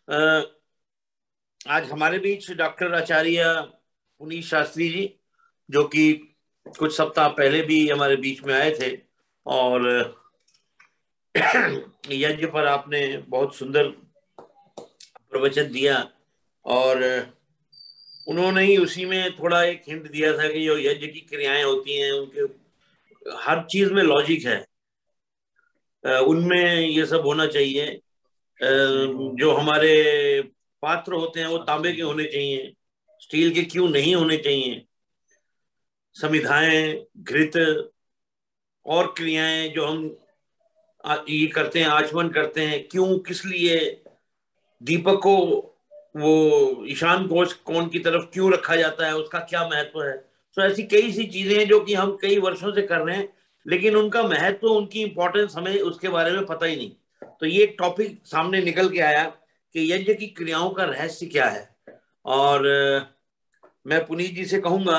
अ, आज हमारे बीच डॉक्टर आचार्य पुनीत शास्त्री जी, जो कि कुछ सप्ताह पहले भी हमारे बीच में आए थे, और यज्ञ पर आपने बहुत सुंदर प्रवचन दिया। और उन्होंने ही उसी में थोड़ा एक हिंट दिया था कि जो यज्ञ की क्रियाएं होती हैं उनके हर चीज में लॉजिक है। उनमें ये सब होना चाहिए। जो हमारे पात्र होते हैं वो तांबे के होने चाहिए, स्टील के क्यों नहीं होने चाहिए। समिधाएं, घृत और क्रियाएं जो हम ये करते हैं, आचमन करते हैं, क्यों, किस लिए। दीपक को वो ईशान कोश कोण की तरफ क्यों रखा जाता है, उसका क्या महत्व है। तो ऐसी कई सी चीजें हैं जो कि हम कई वर्षों से कर रहे हैं, लेकिन उनका महत्व, उनकी इंपॉर्टेंस हमें उसके बारे में पता ही नहीं। तो ये एक टॉपिक सामने निकल के आया कि यज्ञ की क्रियाओं का रहस्य क्या है। और मैं पुनीत जी से कहूंगा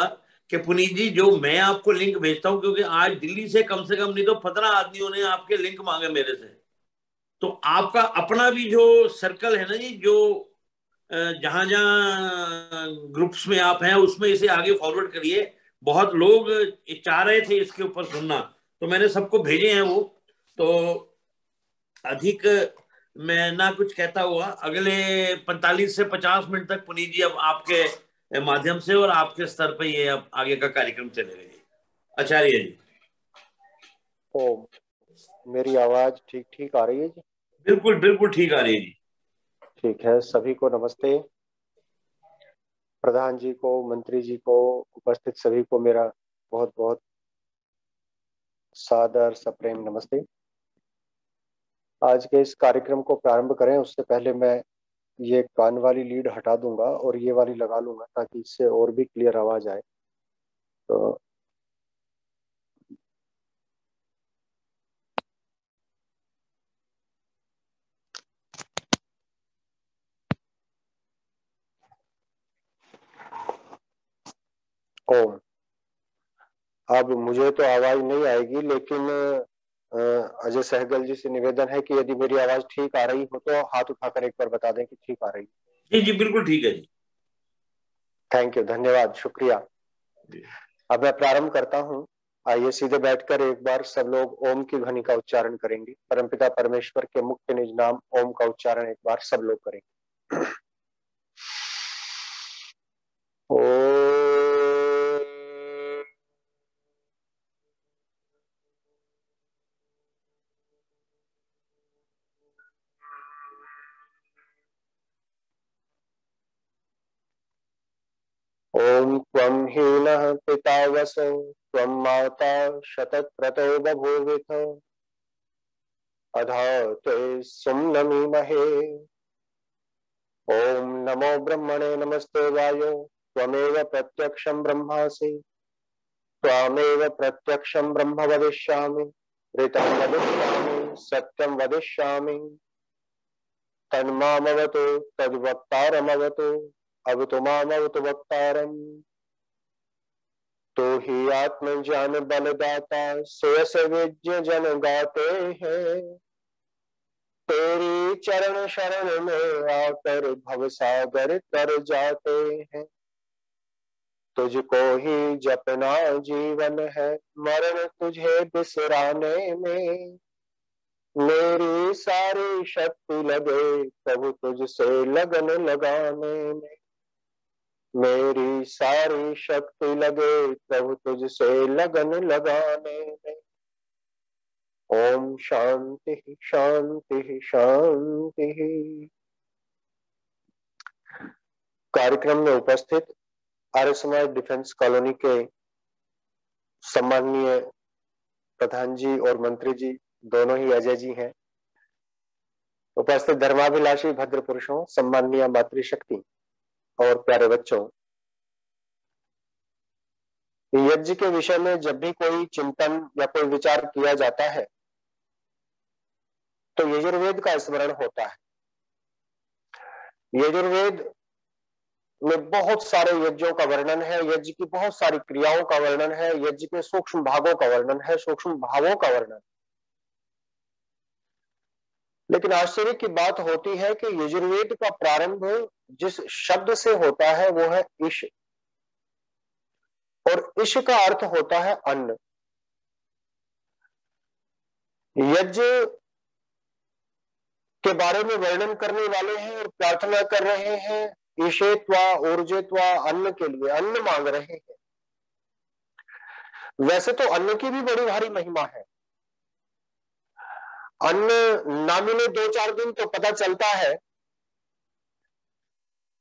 कि पुनीत जी, जो मैं आपको लिंक भेजता हूं, क्योंकि आज दिल्ली से कम नहीं तो 15 आदमियों ने आपके लिंक मांगे मेरे से। तो आपका अपना भी जो सर्कल है ना जी, जो जहां जहां ग्रुप्स में आप हैं, उसमें इसे आगे फॉरवर्ड करिए। बहुत लोग चाह रहे थे इसके ऊपर सुनना, तो मैंने सबको भेजे हैं वो। तो अधिक मैं ना कुछ कहता हुआ, अगले 45 से 50 मिनट तक पुनीत जी अब आपके माध्यम से और आपके स्तर पर ये अब आगे का कार्यक्रम चलेगा जी। आचार्य जी। तो मेरी आवाज ठीक ठीक आ रही है जी? बिल्कुल बिल्कुल ठीक आ रही है जी। ठीक है। सभी को नमस्ते। प्रधान जी को, मंत्री जी को, उपस्थित सभी को मेरा बहुत बहुत सादर सप्रेम नमस्ते। आज के इस कार्यक्रम को प्रारंभ करें उससे पहले मैं ये कान वाली लीड हटा दूंगा और ये वाली लगा लूंगा ताकि इससे और भी क्लियर आवाज आए। तो ओम। अब मुझे तो आवाज नहीं आएगी, लेकिन अजय सहगल जी से निवेदन है कि यदि मेरी आवाज ठीक आ रही हो तो हाथ उठाकर एक बार बता दें कि ठीक आ रही है। जी जी, बिल्कुल ठीक है जी। थैंक यू, धन्यवाद, शुक्रिया। अब मैं प्रारंभ करता हूँ। आइए सीधे बैठकर एक बार सब लोग ओम की ध्वनि का उच्चारण करेंगे। परमपिता परमेश्वर के मुख्य निज नाम ओम का उच्चारण एक बार सब लोग करेंगे। ओम त्वं हीनः पितावसौ त्वं माता शतक्रतो बभूविथ अधा ते सुम्नमीमहे। ओम नमो ब्रह्मणे नमस्ते वायो त्वमेव प्रत्यक्षं ब्रह्मासि त्वामेव प्रत्यक्षं ब्रह्म वदिष्यामि ऋतं वदिष्यामि सत्यं वदिष्यामि तन्मामवतु तद्वक्तारमवतु अवतु मामवतु वक्तारम्। तो ही आत्मज्ञान बलदाता शेष विज्ञ जन गाते हैं। तेरी चरण शरण में आकर भवसागर तर जाते हैं। तुझको ही जपना जीवन है, मरण तुझे बिसराने में। मेरी सारी शक्ति लगे प्रभु तुझसे लगन लगाने में। मेरी सारी शक्ति लगे प्रभु तुझसे लगन लगाने में। ओम शांति शांति शांति। कार्यक्रम में उपस्थित आर्य समाज डिफेंस कॉलोनी के सम्माननीय प्रधान जी और मंत्री जी, दोनों ही अजय जी हैं। उपस्थित धर्माभिलाषी भद्र पुरुषों, सम्माननीय मातृशक्ति और प्यारे बच्चों, यज्ञ के विषय में जब भी कोई चिंतन या कोई विचार किया जाता है तो यजुर्वेद का स्मरण होता है। यजुर्वेद में बहुत सारे यज्ञों का वर्णन है, यज्ञ की बहुत सारी क्रियाओं का वर्णन है, यज्ञ के सूक्ष्म भागों का वर्णन है, सूक्ष्म भावों का वर्णन। लेकिन आश्चर्य की बात होती है कि यजुर्वेद का प्रारंभ जिस शब्द से होता है वो है इश, और इश का अर्थ होता है अन्न। यज्ञ के बारे में वर्णन करने वाले हैं और प्रार्थना कर रहे हैं ईशेत्वा ऊर्जेत्वा, अन्न के लिए अन्न मांग रहे हैं। वैसे तो अन्न की भी बड़ी भारी महिमा है। अन्न ना मिले 2-4 दिन तो पता चलता है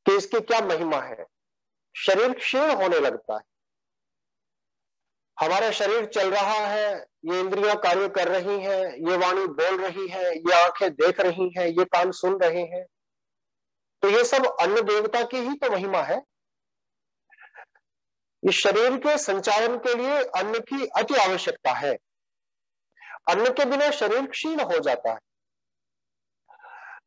कि इसकी क्या महिमा है। शरीर क्षीण होने लगता है। हमारा शरीर चल रहा है, ये इंद्रियां कार्य कर रही हैं, ये वाणी बोल रही है, ये आंखें देख रही हैं, ये कान सुन रहे हैं, तो ये सब अन्न देवता की ही तो महिमा है। इस शरीर के संचालन के लिए अन्न की अति आवश्यकता है। अन्न के बिना शरीर क्षीण हो जाता है,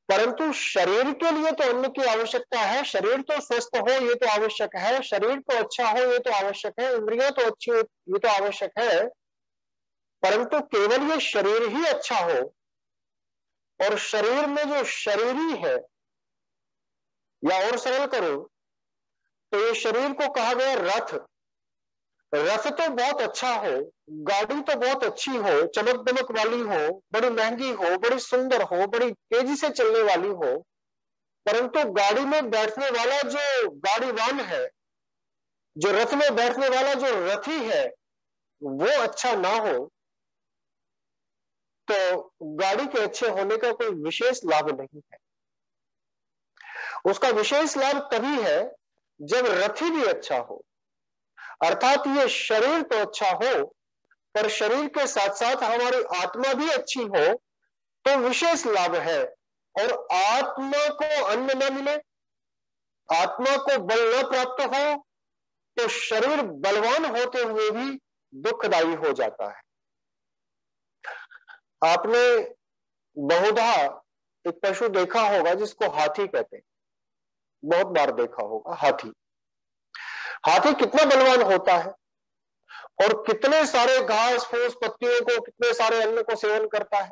परंतु शरीर के लिए तो अन्न की आवश्यकता है। शरीर तो स्वस्थ हो ये तो आवश्यक है, शरीर तो अच्छा हो ये तो आवश्यक है, इंद्रियां तो अच्छी हो ये तो आवश्यक है, परंतु केवल ये शरीर ही अच्छा हो, और शरीर में जो शरीरी है, या और सरल करो तो ये शरीर को कहा गया रथ। रथ तो बहुत अच्छा हो, गाड़ी तो बहुत अच्छी हो, चमक दमक वाली हो, बड़ी महंगी हो, बड़ी सुंदर हो, बड़ी तेजी से चलने वाली हो, परंतु गाड़ी में बैठने वाला जो गाड़ीवान है, जो रथ में बैठने वाला जो रथी है, वो अच्छा ना हो तो गाड़ी के अच्छे होने का कोई विशेष लाभ नहीं है। उसका विशेष लाभ तभी है जब रथी भी अच्छा हो। अर्थात ये शरीर तो अच्छा हो, पर शरीर के साथ साथ हमारी आत्मा भी अच्छी हो तो विशेष लाभ है। और आत्मा को अन्न न मिले, आत्मा को बल न प्राप्त हो तो शरीर बलवान होते हुए भी दुखदायी हो जाता है। आपने बहुधा एक पशु देखा होगा जिसको हाथी कहते हैं, बहुत बार देखा होगा। हाथी हाथी कितना बलवान होता है और कितने सारे घास फूस पत्तियों को, कितने सारे अन्न को सेवन करता है।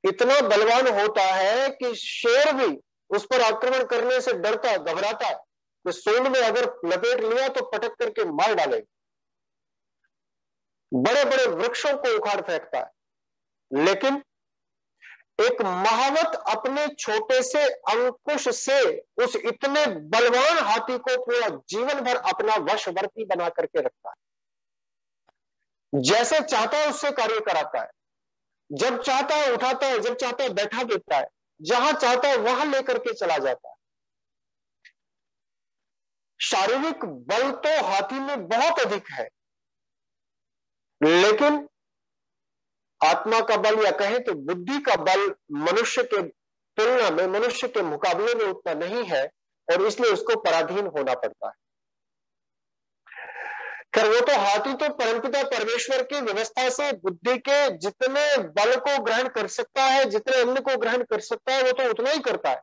इतना बलवान होता है कि शेर भी उस पर आक्रमण करने से डरता, घबराता है कि सूंड में अगर लपेट लिया तो पटक करके मार डालेगा। बड़े बड़े वृक्षों को उखाड़ फेंकता है, लेकिन एक महावत अपने छोटे से अंकुश से उस इतने बलवान हाथी को पूरा जीवन भर अपना वशवर्ती बना करके रखता है। जैसे चाहता है उससे कार्य कराता है, जब चाहता है उठाता है, जब चाहता है बैठा देता है, जहां चाहता है वहां लेकर के चला जाता है। शारीरिक बल तो हाथी में बहुत अधिक है, लेकिन आत्मा का बल या कहें तो बुद्धि का बल मनुष्य के तुलना में, मनुष्य के मुकाबले में उतना नहीं है, और इसलिए उसको पराधीन होना पड़ता है। खैर वो तो हाथी तो परमपिता परमेश्वर की व्यवस्था से बुद्धि के जितने बल को ग्रहण कर सकता है, जितने अन्न को ग्रहण कर सकता है, वो तो उतना ही करता है।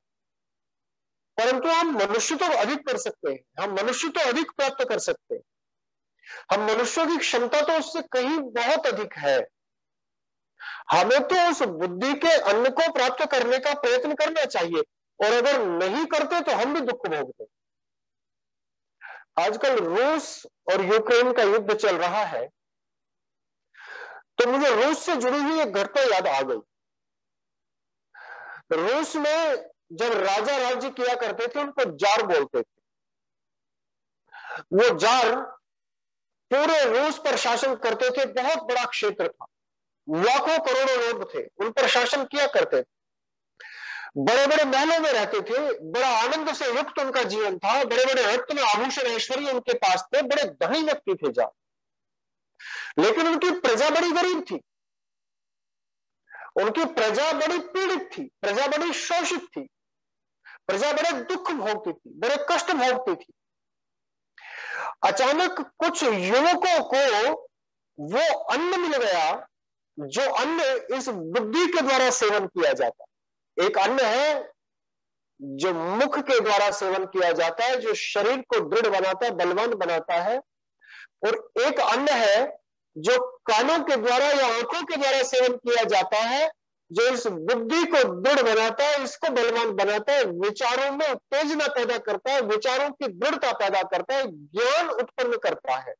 परंतु हम मनुष्य तो अधिक कर सकते हैं, हम मनुष्य तो अधिक प्राप्त कर सकते हैं। हम मनुष्यों की क्षमता तो उससे कहीं बहुत अधिक है। हमें तो उस बुद्धि के अन्न को प्राप्त करने का प्रयत्न करना चाहिए, और अगर नहीं करते तो हम भी दुख भोगते। आजकल रूस और यूक्रेन का युद्ध चल रहा है, तो मुझे रूस से जुड़ी हुई एक घटना याद आ गई। रूस में जब राजा राज्य किया करते थे उनको जार बोलते थे। वो जार पूरे रूस पर शासन करते थे, बहुत बड़ा क्षेत्र था, लाखों करोड़ों लोग थे, उन पर शासन किया करते थे। बड़े बड़े महलों में रहते थे, बड़ा आनंद से युक्त उनका जीवन था, बड़े बड़े रत्न आभूषण ऐश्वर्य उनके पास थे, बड़े धनी व्यक्ति थे जार। लेकिन उनकी प्रजा बड़ी गरीब थी, उनकी प्रजा बड़ी पीड़ित थी, प्रजा बड़ी शोषित थी, प्रजा बड़े दुख भोगती थी, बड़े कष्ट भोगती थी। अचानक कुछ युवकों को वो अन्न मिल गया जो अन्न इस बुद्धि के द्वारा सेवन किया जाता है। एक अन्न है जो मुख के द्वारा सेवन किया जाता है, जो शरीर को दृढ़ बनाता है, बलवान बनाता है, और एक अन्न है जो कानों के द्वारा या आंखों के द्वारा सेवन किया जाता है, जो इस बुद्धि को दृढ़ बनाता है, इसको बलवान बनाता है, विचारों में उत्तेजना पैदा करता है, विचारों की दृढ़ता पैदा करता है, ज्ञान उत्पन्न करता है।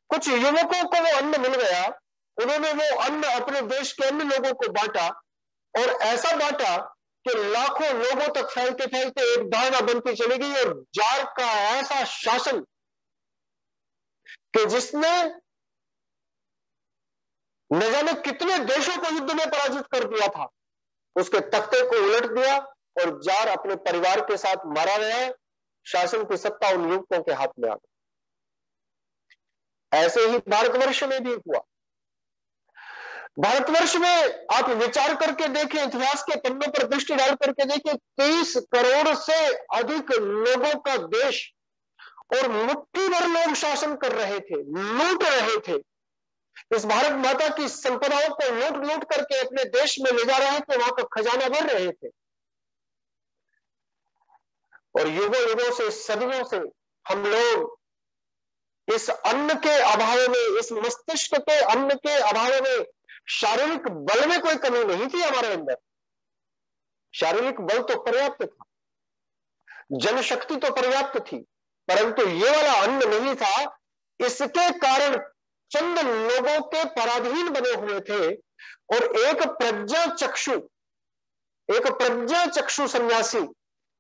कुछ युवकों को वो अन्न मिल गया, उन्होंने वो अन्न अपने देश के अन्य लोगों को बांटा, और ऐसा बांटा कि लाखों लोगों तक फैलते फैलते एक धारणा बनती चली गई, और जार का ऐसा शासन कि जिसने न जाने कितने देशों को युद्ध में पराजित कर दिया था, उसके तख्ते को उलट दिया और जार अपने परिवार के साथ मारा गया। शासन की सत्ता उन युवकों के हाथ में आ गई। ऐसे ही भारतवर्ष में भी हुआ। भारतवर्ष में आप विचार करके देखें, इतिहास के पन्नों पर दृष्टि डाल करके देखें, 30 करोड़ से अधिक लोगों का देश और मुट्ठी भर लोग शासन कर रहे थे, लूट रहे थे। इस भारत माता की संपदाओं को लूट लूट करके अपने देश में ले जा रहे थे, वहां का खजाना भर रहे थे। और युगों युगों से, सदियों से हम लोग इस अन्न के अभाव में, इस मस्तिष्क के अन्न के अभाव में, शारीरिक बल में कोई कमी नहीं थी हमारे अंदर, शारीरिक बल तो पर्याप्त था, जनशक्ति तो पर्याप्त थी, परंतु ये वाला अन्न नहीं था। इसके कारण चंद लोगों के पराधीन बने हुए थे, और एक प्रज्ञा चक्षु सन्यासी,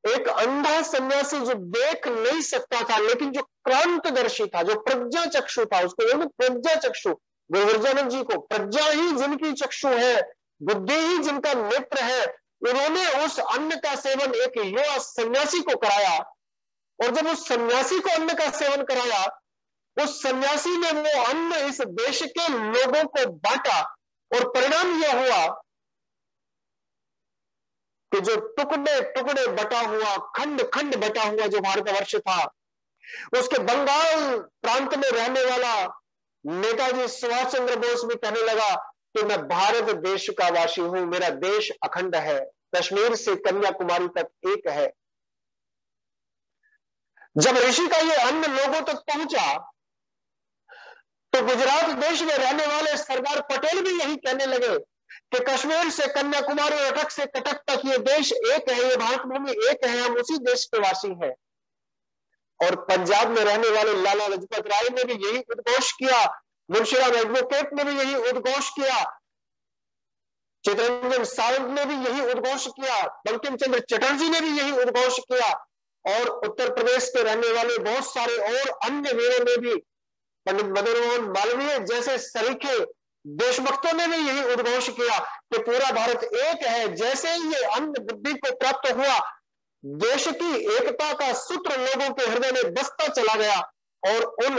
एक अंधा सन्यासी जो देख नहीं सकता था लेकिन जो क्रांतदर्शी था, जो प्रज्ञा चक्षु था, उसको प्रज्ञा चक्षु, गुरु गुरजानंद जी को प्रज्ञा ही जिनकी चक्षु है, बुद्धि ही जिनका नेत्र है, उन्होंने उस अन्न का सेवन एक युवा सन्यासी को कराया। और जब उस सन्यासी को अन्न का सेवन कराया, उस सन्यासी ने वो अन्न इस देश के लोगों को बांटा, और परिणाम यह हुआ कि जो टुकड़े टुकड़े बटा हुआ, खंड खंड बटा हुआ जो भारतवर्ष था, उसके बंगाल प्रांत में रहने वाला नेताजी सुभाष चंद्र बोस भी कहने लगा कि मैं भारत देश का वासी हूं, मेरा देश अखंड है, कश्मीर से कन्याकुमारी तक एक है। जब ऋषि का ये अन्न लोगों तक पहुंचा, तो गुजरात देश में रहने वाले सरदार पटेल भी यही कहने लगे कि कश्मीर से कन्याकुमारी, अटक से कटक तक ये देश एक है, ये भारत भूमि एक है, हम उसी देश के वासी हैं। और पंजाब में रहने वाले लाला लाजपत राय ने भी यही उद्घोष किया, मुंशीराम एडवोकेट ने भी यही उद्घोष किया, चित्तरंजन सावंत ने भी यही उद्घोष किया, बंकिम चंद्र चटर्जी ने भी यही उद्घोष किया, और उत्तर प्रदेश के रहने वाले बहुत सारे और अन्य वीरों ने भी, पंडित मदन मोहन मालवीय जैसे सरीखे देशभक्तों ने भी यही उद्घोष किया कि पूरा भारत एक है। जैसे ही ये अन्न बुद्धि को प्राप्त हुआ, देश की एकता का सूत्र लोगों के हृदय में बसता चला गया, और उन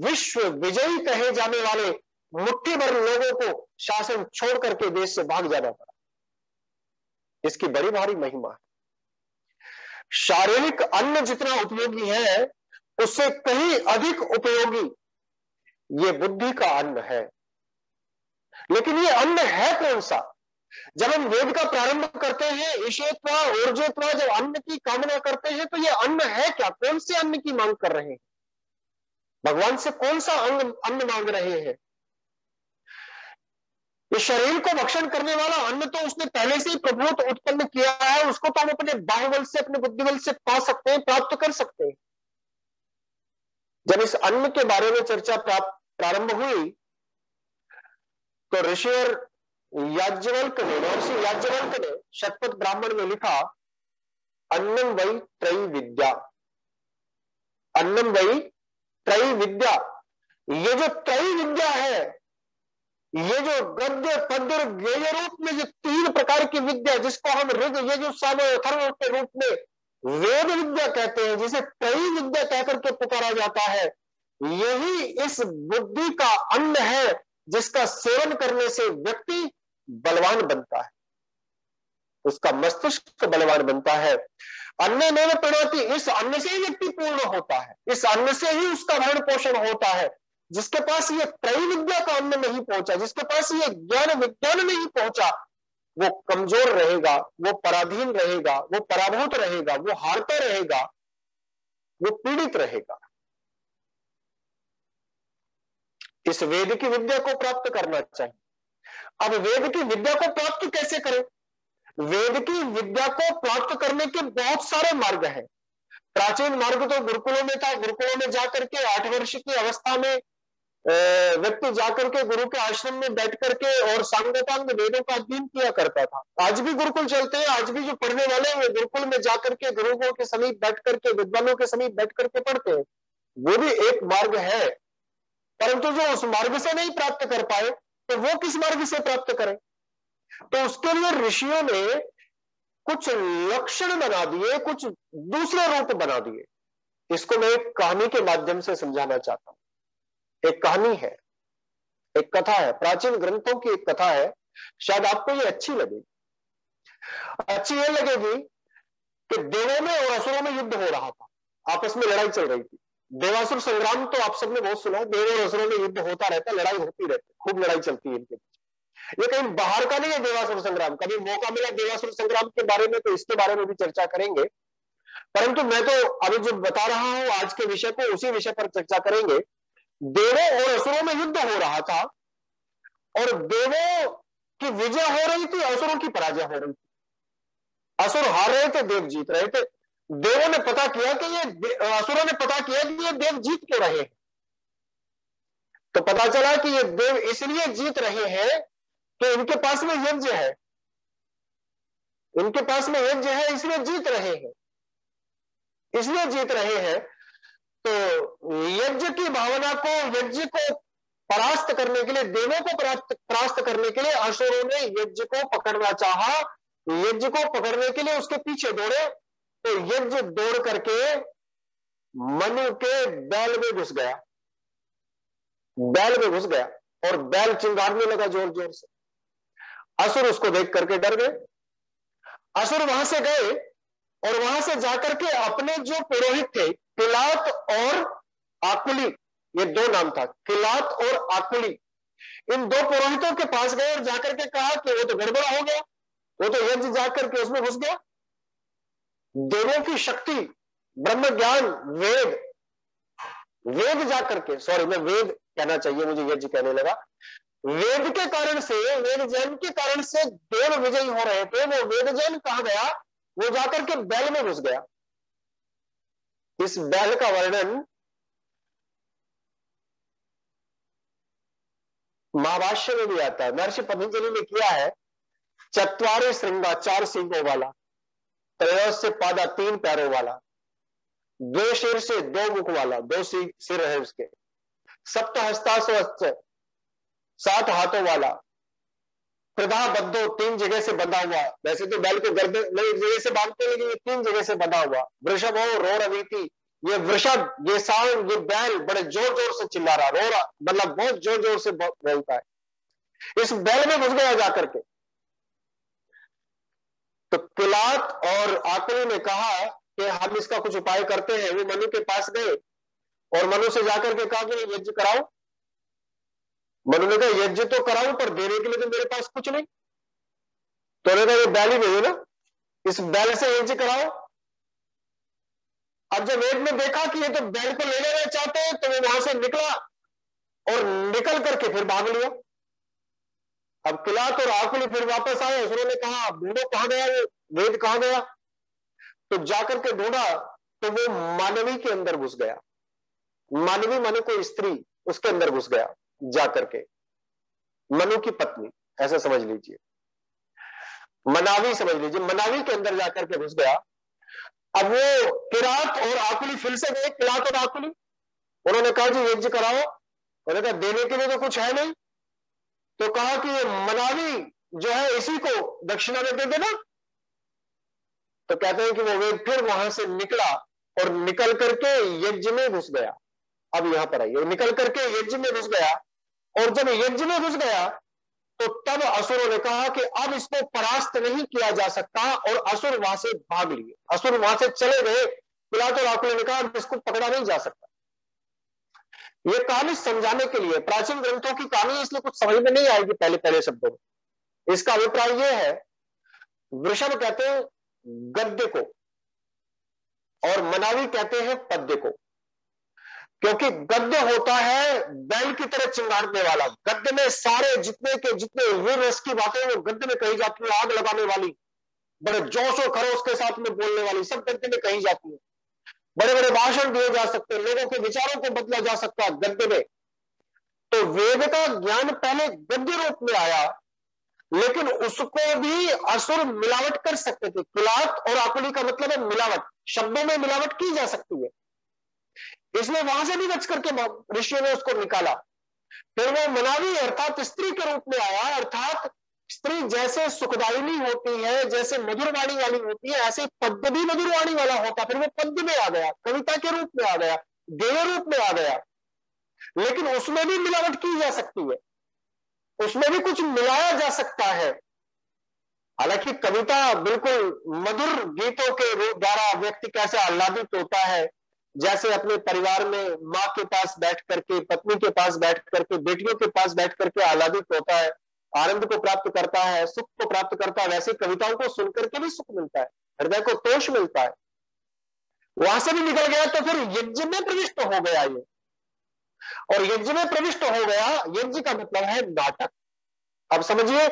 विश्व विजयी कहे जाने वाले मुट्ठी भर लोगों को शासन छोड़ करके देश से भाग जाना पड़ा। इसकी बड़ी भारी महिमा है। शारीरिक अन्न जितना उपयोगी है, उससे कहीं अधिक उपयोगी ये बुद्धि का अन्न है। लेकिन ये अन्न है कौन सा? जब हम वेद का प्रारंभ करते हैं, ईशेत्वा ऊर्जेत्वा, जब अन्न की कामना करते हैं, तो ये अन्न है क्या? कौन से अन्न की मांग कर रहे हैं? भगवान से कौन सा अन्न मांग रहे हैं? इस शरीर को भक्षण करने वाला अन्न तो उसने पहले से ही प्रभुत्व उत्पन्न किया है, उसको तो हम अपने बाहुबल से, अपने बुद्धिबल से पा सकते हैं, प्राप्त कर सकते हैं। जब इस अन्न के बारे में चर्चा प्रारंभ हुई, तो ऋषि याज्ञवल्क्य ने, महर्षि याज्ञवल्क्य ने शतपथ ब्राह्मण में लिखा, अन्नम वै त्रयी विद्या, अन्नम वै त्रयी विद्या। ये जो त्रयी विद्या है, ये जो गद्य पद्य गेय रूप में जो 3 प्रकार की विद्या, जिसको हम ऋग यजुः साम अथर्व के रूप में वेद विद्या कहते हैं, जिसे त्रयी विद्या कहकर के पुकारा जाता है, यही इस बुद्धि का अन्न है, जिसका सेवन करने से व्यक्ति बलवान बनता है, उसका मस्तिष्क बलवान बनता है। अन्न में प्रणति, इस अन्न से ही व्यक्ति पूर्ण होता है, इस अन्न से ही उसका भरण पोषण होता है। जिसके पास ये त्रयी विद्या का अन्न नहीं पहुंचा, जिसके पास ये ज्ञान विज्ञान नहीं पहुंचा, वो कमजोर रहेगा, वो पराधीन रहेगा, वो पराभूत रहेगा, वो हारता रहेगा, वो पीड़ित रहेगा। इस वेद की विद्या को प्राप्त करना चाहिए। अब वेद की विद्या को प्राप्त कैसे करें? वेद की विद्या को प्राप्त करने के बहुत सारे मार्ग हैं। प्राचीन मार्ग तो गुरुकुलों में था। गुरुकुलों में जाकर के 8 वर्ष की अवस्था में व्यक्ति जाकर के गुरु के आश्रम में बैठ करके और सांगोपांग वेदों का अध्ययन किया करता था। आज भी गुरुकुल चलते हैं। आज भी जो पढ़ने वाले हैं गुरुकुल में जाकर के गुरुओं के समीप बैठ करके, विद्वानों के समीप बैठ करके पढ़ते हैं। वो भी एक मार्ग है, परंतु जो उस मार्ग से नहीं प्राप्त कर पाए तो वो किस मार्ग से प्राप्त करें? तो उसके लिए ऋषियों ने कुछ लक्षण बना दिए, कुछ दूसरे रूप बना दिए। इसको मैं एक कहानी के माध्यम से समझाना चाहता हूं। एक कहानी है, एक कथा है, प्राचीन ग्रंथों की एक कथा है। शायद आपको ये अच्छी लगेगी। अच्छी ये लगेगी कि देवों में और असुरों में युद्ध हो रहा था, आपस में लड़ाई चल रही थी। देवासुर संग्राम तो आप सबने बहुत सुना है। देवों और असुरों में युद्ध होता रहता, लड़ाई होती रहती, खूब लड़ाई चलती है इनके बीच। ये कहीं बाहर का नहीं है देवासुर संग्राम। कभी मौका मिला देवासुर संग्राम के बारे में तो इसके बारे में भी चर्चा करेंगे, परंतु मैं तो अभी जो बता रहा हूं आज के विषय को, उसी विषय पर चर्चा करेंगे। देवों और असुरों में युद्ध हो रहा था और देवों की विजय हो रही थी, असुरों की पराजय हो रही थी। असुर हार रहे थे, देव जीत रहे थे। देवों ने पता किया कि ये, असुरों ने पता किया कि ये देव जीत क्यों रहे हैं। तो पता चला कि ये देव इसलिए जीत रहे हैं कि इनके पास में यज्ञ है, इनके पास में यज्ञ है, इसलिए जीत रहे हैं, इसलिए जीत रहे हैं। तो यज्ञ की भावना को, यज्ञ को परास्त करने के लिए, देवों को परास्त करने के लिए असुरों ने यज्ञ को पकड़ना चाहा। यज्ञ को पकड़ने के लिए उसके पीछे दौड़े तो यज्ञ दौड़ करके मनु के बैल में घुस गया, बैल में घुस गया और बैल चिंगारने लगा जोर जोर से। असुर उसको देख करके डर गए। असुर वहां से गए और वहां से जाकर के अपने जो पुरोहित थे, किलात और आकुली, ये दो नाम था, किलात और आकुली, इन दो पुरोहितों के पास गए और जाकर के कहा कि वो तो गड़बड़ हो गया, वो तो यज्ञ जाकर के उसमें घुस गया। देवों की शक्ति, ब्रह्म ज्ञान, वेद, वेद जाकर के, सॉरी मैं वेद कहना चाहिए, मुझे यज्ञ कहने लगा। वेद के कारण से, वेद जैन के कारण से देव विजयी हो रहे थे। वो वेद जैन कहां गया? वो जाकर के बैल में घुस गया। इस बैल का वर्णन महाभाष्य में भी आता है, महर्षि पतंजलि ने किया है। चत्वारे श्रृंगा, 4 सींगों वाला, त्रयोस्य पादा, 3 पैरों वाला, 2 शीर से 2 मुख वाला, 2 सिर है उसके, सप्तहस्तास्वच्छ, 7 हाथों वाला, प्रधा बद्धो, 3 जगह से बंधा हुआ। वैसे तो बैल को गर्दन में एक जगह से बांधते हैं, लेकिन ये 3 जगह से बंधा हुआ। वृषभ हो, रो रवीति, ये वृषभ, ये सांड, ये बैल बड़े जोर जोर से चिल्ला रहा, रो रहा, मतलब बहुत जोर जोर से बोलता है। इस बैल में घुस गया जाकर के। तो किलात और आकुली ने कहा कि हम इसका कुछ उपाय करते हैं। वो मनु के पास गए और मनु से जाकर के कहा कि यज्ञ कराओ। मनु ने कहा यज्ञ तो कराऊं, पर देने के लिए तो मेरे पास कुछ नहीं। तो उन्होंने कहा ये बैल ही नहीं ना, इस बैल से यज्ञ कराओ। अब जब वेद में देखा कि ये तो बैल को ले लेना चाहते हैं, तो वो वहां से निकला और निकल करके फिर भाग लिया। अब किलात और आकुली फिर वापस आए। उन्होंने कहा ढूंढो कहां गया वो वेद, कहां गया? तो जाकर के ढूंढा तो वो मानवी के अंदर घुस गया। मानवी माने कोई स्त्री, उसके अंदर घुस गया जाकर के, मनु की पत्नी, ऐसा समझ लीजिए, मनावी समझ लीजिए, मनावी के अंदर जाकर के घुस गया। अब वो किरात और आकुली फिर से गए, किरात और आकुली, उन्होंने कहा जी यज्ञ कराओ। उन्होंने कहा देने के लिए तो कुछ है नहीं। तो कहा कि ये मनावी जो है इसी को दक्षिणा में दे देना। तो कहते हैं कि वो वेद फिर वहां से निकला और निकल करके यज्ञ में घुस गया। अब यहां पर आइए, निकल करके यज्ञ में घुस गया और जब यज्ञ में घुस गया तो तब असुरों ने कहा कि अब इसको परास्त नहीं किया जा सकता और असुर वहां से भाग लिए, असुर वहां से चले गए। किलात और आकुली ने कहा इसको पकड़ा नहीं जा सकता। यह कहानी समझाने के लिए, प्राचीन ग्रंथों की कहानी इसलिए कुछ समझ में नहीं आएगी पहले पहले शब्दों में। इसका अभिप्राय यह है, वृषभ कहते हैं गद्य को और मनावी कहते हैं पद्य को। क्योंकि गद्य होता है बैल की तरह चिंगारने वाला। गद्य में सारे जितने के जितने वीर रस की बातें वो गद्य में कही जाती है, आग लगाने वाली, बड़े जोश और खरोश के साथ में बोलने वाली सब गद्य में कही जाती है। बड़े बड़े भाषण दिए जा सकते हैं, लोगों के विचारों को बदला जा सकता है गद्य में। तो वेद का ज्ञान पहले गद्य रूप में आया, लेकिन उसको भी असुर मिलावट कर सकते थे। कुलात और आकुली का मतलब है मिलावट, शब्दों में मिलावट की जा सकती है, इसलिए वहां से भी बच करके ऋषियों ने उसको निकाला। फिर वो मनावी अर्थात स्त्री के रूप में आया, अर्थात स्त्री जैसे सुखदायिनी होती है, जैसे मधुरवाणी वाली होती है, ऐसे पद्य भी मधुरवाणी वाला होता। फिर वो पद्य में आ गया, कविता के रूप में आ गया, गेय रूप में आ गया, लेकिन उसमें भी मिलावट की जा सकती है, उसमें भी कुछ मिलाया जा सकता है। हालांकि कविता बिल्कुल मधुर गीतों के रूप द्वारा व्यक्ति कैसे आह्लादित होता है, जैसे अपने परिवार में माँ के पास बैठ करके, पत्नी के पास बैठ करके, बेटियों के पास बैठ करके आह्लादित होता है, आनंद को प्राप्त करता है, सुख को प्राप्त करता है, वैसे कविताओं को सुनकर के भी सुख मिलता है, हृदय को तोष मिलता है। वहां से भी निकल गया तो फिर यज्ञ में प्रविष्ट हो गया ये, और यज्ञ में प्रविष्ट हो गया, यज्ञ का मतलब है नाटक। अब समझिए,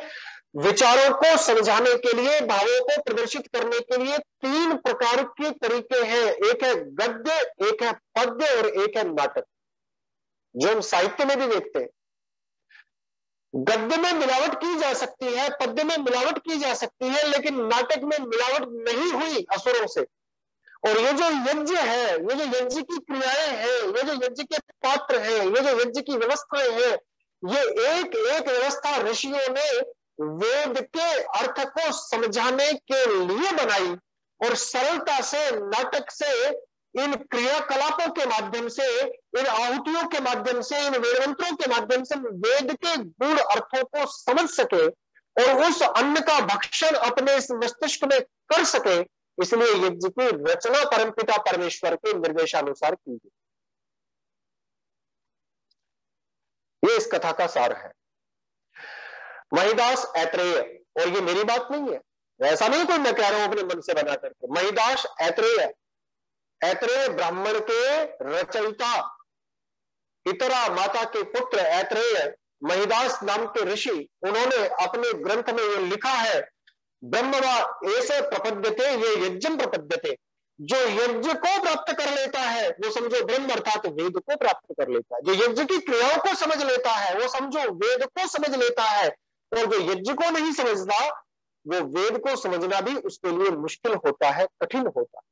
विचारों को समझाने के लिए, भावों को प्रदर्शित करने के लिए तीन प्रकार के तरीके हैं, एक है गद्य, एक है पद्य और एक है नाटक, जो हम साहित्य में भी देखते हैं। गद्य में मिलावट की जा सकती है, पद्य में मिलावट की जा सकती है, लेकिन नाटक में मिलावट नहीं हुई असुरों से। और ये जो यज्ञ है, ये जो यज्ञ की क्रियाएं हैं, ये जो यज्ञ के पात्र हैं, ये जो यज्ञ की व्यवस्थाएं हैं, ये एक एक व्यवस्था ऋषियों ने वेद के अर्थ को समझाने के लिए बनाई, और सरलता से नाटक से, इन क्रियाकलापों के माध्यम से, इन आहुतियों के माध्यम से, इन वेदमंत्रों के माध्यम से वेद के गूढ़ अर्थों को समझ सके और उस अन्न का भक्षण अपने इस मस्तिष्क में कर सके। इसलिए यज्ञ की रचना परमपिता परमेश्वर के निर्देशानुसार की गई। ये इस कथा का सार है। महिदास ऐत्रेय, और ये मेरी बात नहीं है, ऐसा नहीं कोई मैं कह रहा हूं अपने मन से बना करके, महिदास ऐत्रेय, ऐत्रेय ब्राह्मण के रचयिता, इतरा माता के पुत्र ऐत्रेय महिदास नाम के ऋषि, उन्होंने अपने ग्रंथ में ये लिखा है, ब्रह्म व ऐसे प्रपद्यते ये यज्ञम प्रपद्यते, जो यज्ञ को प्राप्त कर लेता है वो समझो ब्रह्म अर्थात वेद को प्राप्त कर लेता है। जो यज्ञ की क्रियाओं को समझ लेता है वो समझो वेद को समझ लेता है, और जो यज्ञ को नहीं समझता वो वेद को समझना भी उसके लिए मुश्किल होता है, कठिन होता है।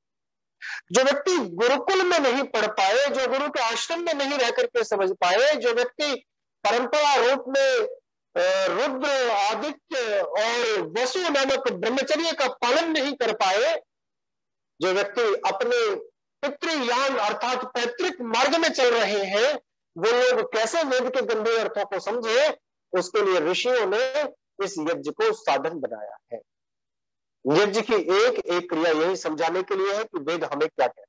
जो व्यक्ति गुरुकुल में नहीं पढ़ पाए, जो गुरु के आश्रम में नहीं रह करके समझ पाए, जो व्यक्ति परंपरा रूप में रुद्र, आदित्य और वसु नामक ब्रह्मचर्य का पालन नहीं कर पाए, जो व्यक्ति अपने पितृयान अर्थात पैतृक मार्ग में चल रहे हैं, वो लोग कैसे वेद के गंभीर अर्थों को समझे, उसके लिए ऋषियों ने इस यज्ञ को साधन बनाया है। यज्ञ की एक एक क्रिया यही समझाने के लिए है कि वेद हमें क्या कहते हैं।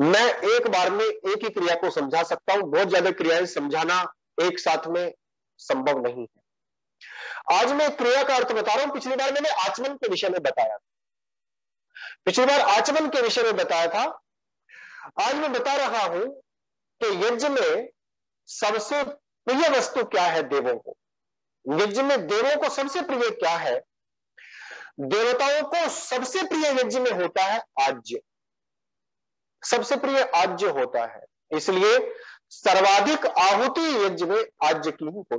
मैं एक बार में एक ही क्रिया को समझा सकता हूं, बहुत ज्यादा क्रियाएं समझाना एक साथ में संभव नहीं है। आज मैं क्रिया का अर्थ बता रहा हूं। पिछली बार मैंने आचमन के विषय में बताया था, पिछली बार आचमन के विषय में बताया था। आज मैं बता रहा हूं कि यज्ञ में सबसे प्रिय वस्तु क्या है देवों को। यज्ञ में देवों को सबसे प्रिय क्या है? देवताओं को सबसे प्रिय यज्ञ में होता है आज्य, सबसे प्रिय आज्य होता है, इसलिए सर्वाधिक आहुति यज्ञ में आज्य की ही होती।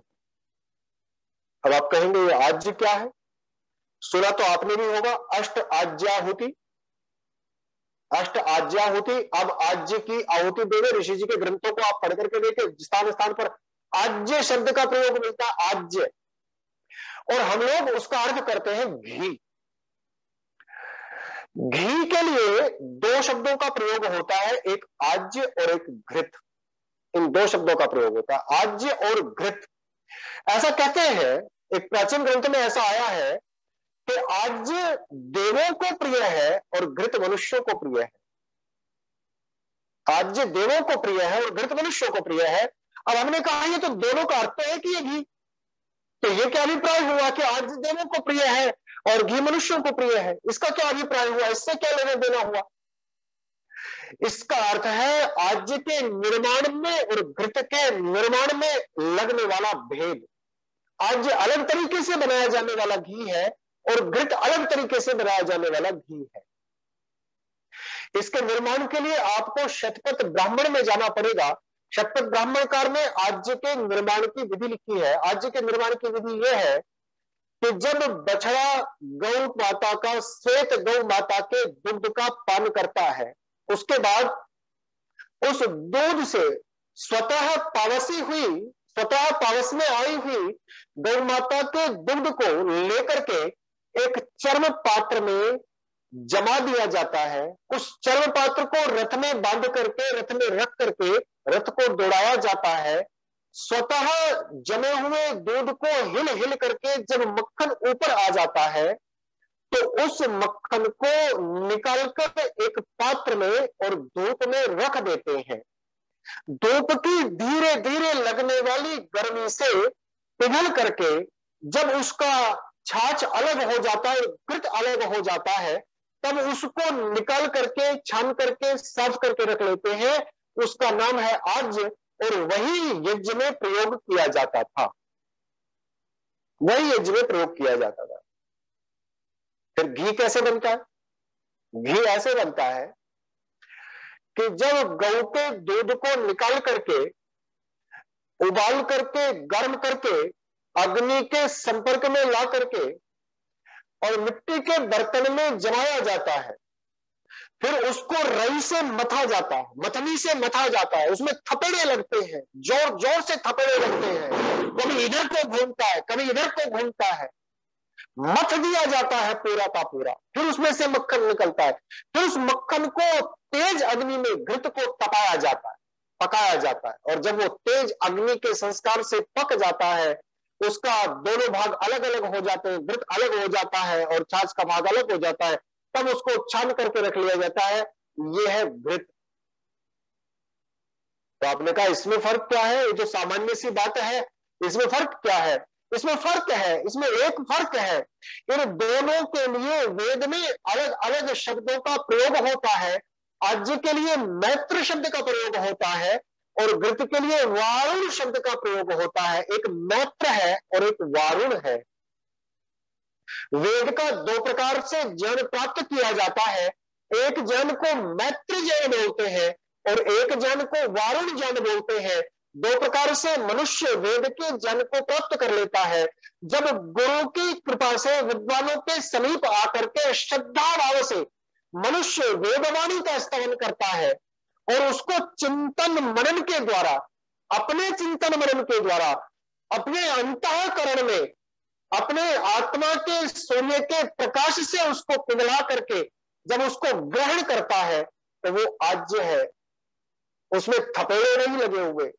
अब आप कहेंगे ये आज्य क्या है? सुना तो आपने भी होगा, अष्ट आज्याहुति, अष्ट आज्याहुति। अब आज्य की आहुति देने ऋषि जी के ग्रंथों को आप पढ़ करके देखें, स्थान स्थान पर आज्य शब्द का प्रयोग मिलता है, आज्य, और हम लोग उसका अर्थ करते हैं घी। घी के लिए दो शब्दों का प्रयोग होता है, एक आज्य और एक घृत। इन दो शब्दों का प्रयोग होता है, आज्य और घृत। ऐसा कहते हैं, एक प्राचीन ग्रंथ में ऐसा आया है कि आज्य देवों को प्रिय है और घृत मनुष्यों को प्रिय है। आज्य देवों को प्रिय है और घृत मनुष्यों को प्रिय है। अब हमने कहा ये तो दोनों का अर्थ है कि ये घी, तो ये क्या अभिप्राय हुआ कि आज्य देवों को प्रिय है और घी मनुष्यों को प्रिय है? इसका क्या अभिप्राय हुआ? इससे क्या लेना देना हुआ? इसका अर्थ है आज के निर्माण में और घृत के निर्माण में लगने वाला भेद। आज अलग तरीके से बनाया जाने वाला घी है और घृत अलग तरीके से बनाया जाने वाला घी है। इसके निर्माण के लिए आपको शतपथ ब्राह्मण में जाना पड़ेगा। शतपथ ब्राह्मणकार में आज के निर्माण की विधि लिखी है। आज के निर्माण की विधि यह है कि जब बछड़ा गौ माता का, श्वेत गौ माता के दुग्ध का पान करता है, उसके बाद उस दूध से स्वतः पावस में आई हुई गौ माता के दुग्ध को लेकर के एक चर्म पात्र में जमा दिया जाता है। उस चर्म पात्र को रथ में बांध करके, रथ में रख करके रथ को दौड़ाया जाता है। स्वतः जमे हुए दूध को हिल हिल करके जब मक्खन ऊपर आ जाता है तो उस मक्खन को निकालकर एक पात्र में और धूप में रख देते हैं। धूप की धीरे धीरे लगने वाली गर्मी से पिघल करके जब उसका छाछ अलग हो जाता है, घृत अलग हो जाता है, तब उसको निकाल करके, छान करके, साफ करके रख लेते हैं। उसका नाम है आज, और वही यज्ञ में प्रयोग किया जाता था। वही यज्ञ में प्रयोग किया जाता था। फिर घी कैसे बनता है? घी ऐसे बनता है कि जब गौ के दूध को निकाल करके, उबाल करके, गर्म करके, अग्नि के संपर्क में ला करके और मिट्टी के बर्तन में जमाया जाता है, फिर उसको रई से मथा जाता है, मथनी से मथा जाता है। उसमें थपेड़े लगते हैं, जोर जोर से थपेड़े लगते हैं। कभी इधर को घूमता है, कभी इधर को घूमता है। मथ दिया जाता है पूरा का पूरा। फिर उसमें से मक्खन निकलता है। फिर उस मक्खन को तेज अग्नि में घृत को तपाया जाता है, पकाया जाता है। और जब वो तेज अग्नि के संस्कार से पक जाता है, उसका दोनों भाग अलग अलग हो जाते हैं, घृत अलग हो जाता है और छाछ का भाग अलग हो जाता है। तब उसको छान करके रख लिया जाता है। ये है घृत। तो आपने कहा इसमें फर्क क्या है? ये जो सामान्य सी बात है, इसमें फर्क क्या है? इसमें फर्क है, इसमें एक फर्क है। इन दोनों के लिए वेद में अलग अलग शब्दों का प्रयोग होता है। आज के लिए मैत्र शब्द का प्रयोग होता है और घृत के लिए वारुण शब्द का प्रयोग होता है। एक मैत्र है और एक वारुण है। वेद का दो प्रकार से ज्ञान प्राप्त किया जाता है। एक ज्ञान को मैत्र ज्ञान बोलते हैं और एक ज्ञान को वारुण ज्ञान बोलते हैं। दो प्रकार से मनुष्य वेद के ज्ञान को प्राप्त कर लेता है। जब गुरु की कृपा से विद्वानों के समीप आकर के श्रद्धा भाव से मनुष्य वेदवाणी का स्तवन करता है और उसको चिंतन मनन के द्वारा, अपने चिंतन मनन के द्वारा, अपने अंतःकरण में, अपने आत्मा के सोने के प्रकाश से उसको पिघला करके जब उसको ग्रहण करता है तो वो आज्य है। उसमें थपेड़े नहीं लगे हुए,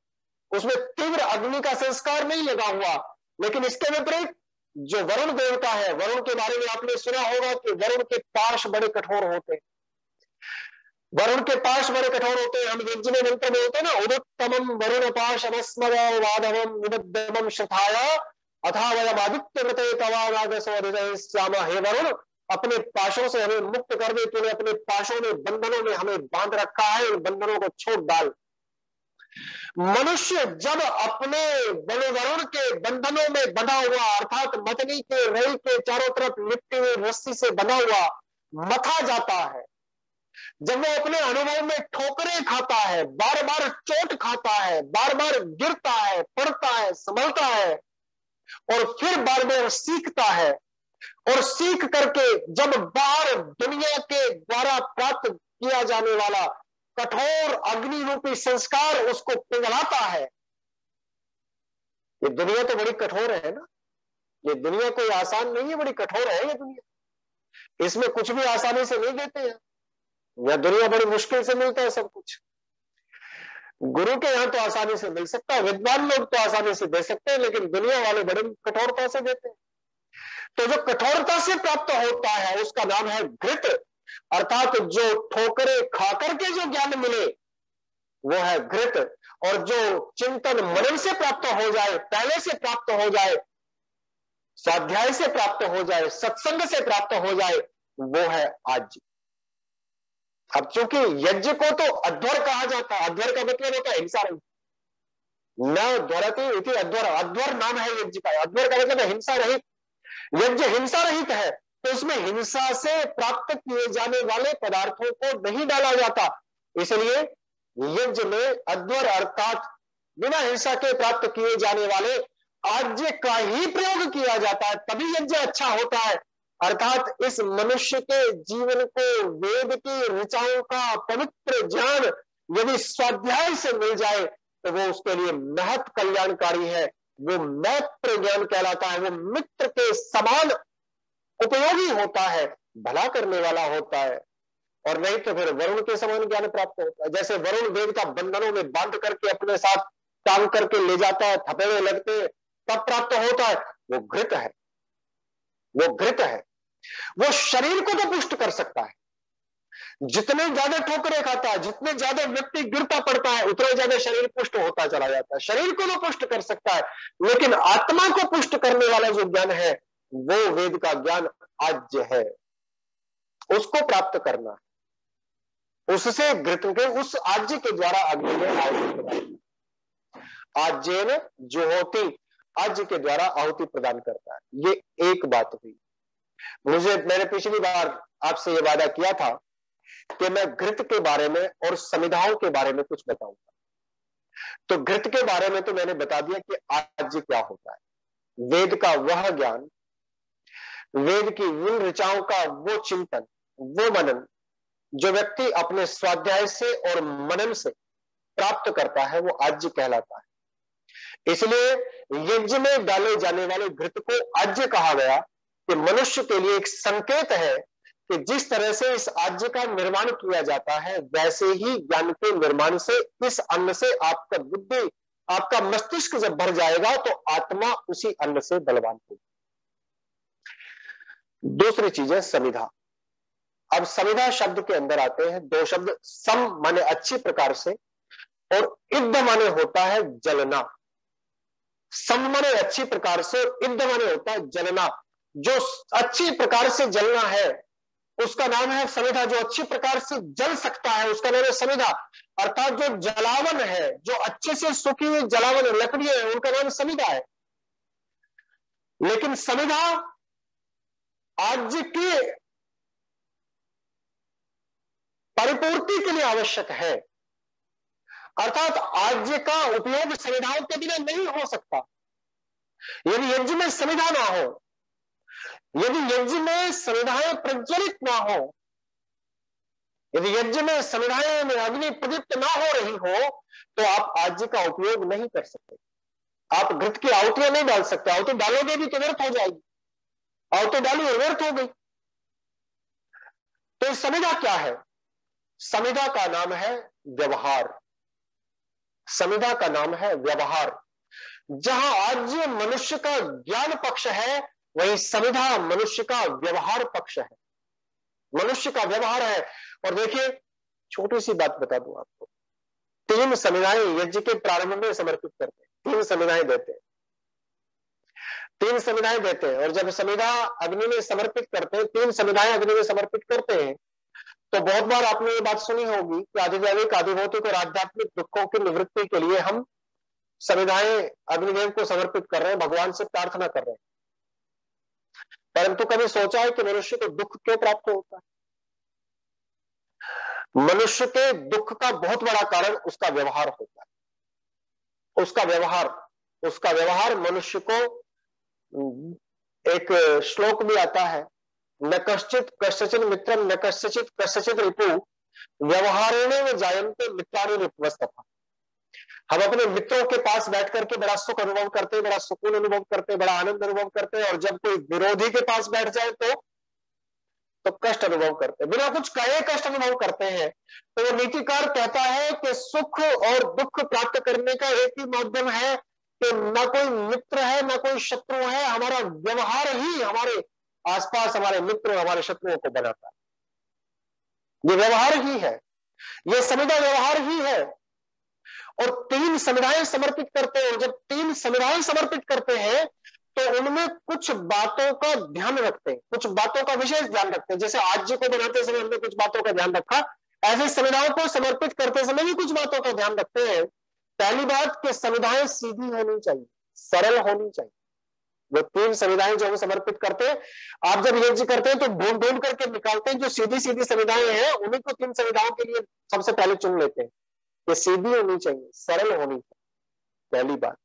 उसमें तीव्र अग्नि का संस्कार नहीं लगा हुआ। लेकिन इसके विपरीत जो वरुण देवता है, वरुण के बारे में आपने सुना होगा कि वरुण के पाश बड़े कठोर होते हैं। वरुण के पाश बड़े कठोर होते हैं। हम यज्ञ में मंत्र बोलते हैं ना, उदुत्तमम वरुण पाश वाधवम निबद्धमम श्रथाया अथा वयम आदित्य व्रते तवागसोश्यामा। हे वरुण, अपने पाशों से हमें मुक्त कर दे। तूने अपने पाशों में, बंधनों में हमें बांध रखा है, उन बंधनों को छोड़ डाल। मनुष्य जब अपने वरुण के बंधनों में बंधा हुआ, अर्थात मथनी के, रई के चारों तरफ लिपटी हुई रस्सी से बंधा हुआ मथा जाता है, जब वो अपने अनुभव में ठोकरें खाता है, बार बार चोट खाता है, बार बार गिरता है, पड़ता है, संभलता है और फिर बार बार सीखता है, और सीख करके जब बाहर दुनिया के द्वारा प्राप्त किया जाने वाला कठोर अग्नि रूपी संस्कार उसको पिघलाता है। ये दुनिया तो बड़ी कठोर है ना, ये दुनिया कोई आसान नहीं है, बड़ी कठोर है ये दुनिया। इसमें कुछ भी आसानी से नहीं देते हैं। यह दुनिया बड़ी मुश्किल से मिलता है सब कुछ। गुरु के यहां तो आसानी से मिल सकता है, विद्वान लोग तो आसानी से दे सकते हैं, लेकिन दुनिया वाले बड़े कठोरता से देते हैं। तो जो कठोरता से प्राप्त होता है उसका नाम है घृत, अर्थात जो ठोकरे खाकर के जो ज्ञान मिले वो है घृत। और जो चिंतन मनन से प्राप्त हो जाए, पहले से प्राप्त हो जाए, स्वाध्याय से प्राप्त हो जाए, सत्संग से प्राप्त हो जाए, वो है आज। अब चूंकि यज्ञ को तो अध्वर कहा जाता है, अध्वर का मतलब होता है हिंसा रहित, न ध्वरति इति अध्वर, अध्वर नाम है यज्ञ का, अध्वर का मतलब है हिंसा रहित। यज्ञ हिंसा रहित है तो उसमें हिंसा से प्राप्त किए जाने वाले पदार्थों को नहीं डाला जाता, इसलिए यज्ञ में अध्वर अर्थात बिना हिंसा के प्राप्त किए जाने वाले आज्य का ही प्रयोग किया जाता है, तभी यज्ञ अच्छा होता है। अर्थात इस मनुष्य के जीवन को वेद की ऋचाओं का पवित्र ज्ञान यदि स्वाध्याय से मिल जाए तो वो उसके लिए महत कल्याणकारी है, वो मैत्र ज्ञान कहलाता है, वो मित्र के समान उपयोगी होता है, भला करने वाला होता है, और नहीं तो फिर वरुण के समान ज्ञान प्राप्त होता है। जैसे वरुण वेद का बंधनों में बांध करके अपने साथ टांग करके ले जाता है, थपेड़े लगते तब प्राप्त होता है, वो घृत है, वो घृत है। वो शरीर को तो पुष्ट कर सकता है, जितने ज्यादा ठोकरें खाता है, जितने ज्यादा व्यक्ति गिरता पड़ता है, उतने ज्यादा शरीर पुष्ट होता चला जाता है। शरीर को तो पुष्ट कर सकता है, लेकिन आत्मा को पुष्ट करने वाला जो ज्ञान है वो वेद का ज्ञान आज्य है, उसको प्राप्त करना है। उससे घृत के उस आज्य के द्वारा अग्नि में आहुति प्रदान, आज्येन जुहोति, आज्य के द्वारा आहुति प्रदान करता है। ये एक बात हुई। मैंने पिछली बार आपसे ये वादा किया था कि मैं घृत के बारे में और समिधाओं के बारे में कुछ बताऊंगा। तो घृत के बारे में तो मैंने बता दिया कि आज्य क्या होता है। वेद का वह ज्ञान, वेद की उन ऋचाओं का वो चिंतन, वो मनन जो व्यक्ति अपने स्वाध्याय से और मनन से प्राप्त करता है, वो आज्य कहलाता है। इसलिए यज्ञ में डाले जाने वाले घृत को आज्य कहा गया कि मनुष्य के लिए एक संकेत है कि जिस तरह से इस आज्य का निर्माण किया जाता है, वैसे ही ज्ञान के निर्माण से इस अन्न से आपका बुद्धि, आपका मस्तिष्क जब भर जाएगा तो आत्मा उसी अन्न से बलवान होगी। दूसरी चीज है समिधा। अब समिधा शब्द के अंदर आते हैं दो शब्द, सम माने अच्छी प्रकार से और इद्ध माने होता है जलना। सम माने अच्छी प्रकार से, इद्ध माने होता है जलना। जो अच्छी प्रकार से जलना है उसका नाम है समिधा, जो अच्छी प्रकार से जल सकता है उसका नाम है समिधा। अर्थात जो जलावन है, जो अच्छे से सूखी हुई जलावन लकड़ियां है, उनका नाम समिधा है। लेकिन समिधा आज्य की परिपूर्ति के लिए आवश्यक है, अर्थात आज्य का उपयोग समिधाओं के बिना नहीं हो सकता। यदि यज्ञ में समिधा ना हो, यदि यज्ञ में समिधाएं प्रज्वलित ना हो, यदि यज्ञ में समिधाएं में अग्नि प्रदीप्त ना हो रही हो, तो आप आज्य का उपयोग नहीं कर सकते। आप घृत की आहुतियां नहीं डाल सकते, आहुति डालोगे भी तो व्यर्थ हो जाएगी, आहुति डाली और व्यर्थ हो गई। तो समिधा क्या है? समिधा का नाम है व्यवहार। समिधा का नाम है व्यवहार। जहां आज्य मनुष्य का ज्ञान पक्ष है, वही समिधा मनुष्य का व्यवहार पक्ष है, मनुष्य का व्यवहार है। और देखिए, छोटी सी बात बता दूं आपको, 3 समिधाएं यज्ञ के प्रारंभ में समर्पित करते हैं, 3 समिधाएं देते हैं, 3 समिधाएं देते हैं। और जब समिधा अग्नि में समर्पित करते हैं, 3 समिधाएं अग्नि में समर्पित करते हैं, तो बहुत बार आपने ये बात सुनी होगी कि आधिदैविक, आधिभौतिक और आध्यात्मिक दुखों की निवृत्ति के लिए हम समिधाएं अग्निदेव को समर्पित कर रहे हैं, भगवान से प्रार्थना कर रहे हैं। परंतु कभी सोचा है कि मनुष्य को दुख क्यों प्राप्त होता है? मनुष्य के दुख का बहुत बड़ा कारण उसका व्यवहार होता है। उसका व्यवहार मनुष्य को, एक श्लोक भी आता है, न कश्चित कश्चित मित्रम न कश्चित कश्चित रिपु व्यवहारेण में जायन्ते मित्राणि रिपुवस्तथा। हम अपने मित्रों के पास बैठ करके बड़ा सुख अनुभव करते हैं, बड़ा सुकून अनुभव करते हैं, बड़ा आनंद अनुभव करते हैं, और जब कोई विरोधी के पास बैठ जाए तो कष्ट अनुभव करते हैं, बिना कुछ कहे कष्ट अनुभव करते हैं। तो वो नीतिकार कहता है कि सुख और दुख प्राप्त करने का एक ही माध्यम है कि ना कोई मित्र है ना कोई शत्रु है, हमारा व्यवहार ही हमारे आसपास हमारे मित्र हमारे शत्रुओं को बनाता है। ये व्यवहार ही है, ये समिधा व्यवहार ही है। और 3 समिधाएं समर्पित करते हैं, जब 3 समिधाएं समर्पित करते हैं तो उनमें कुछ बातों का ध्यान रखते हैं, कुछ बातों का विशेष ध्यान रखते हैं। जैसे आज्य को बनाते समय हमने कुछ बातों का ध्यान रखा ऐसी संविधाओं को समर्पित करते समय भी कुछ बातों का ध्यान रखते हैं। पहली बात कि संविधाएं सीधी होनी चाहिए, सरल होनी चाहिए। वो 3 संविधाएं जो हम समर्पित करते हैं, आप जब यज्ञ करते हैं तो ढूंढ ढूंढ करके निकालते हैं जो सीधी सीधी संविधाएं हैं, उन्हीं को 3 संविधाओं के लिए सबसे पहले चुन लेते हैं कि सीधी होनी चाहिए, सरल होनी चाहिए, पहली बात।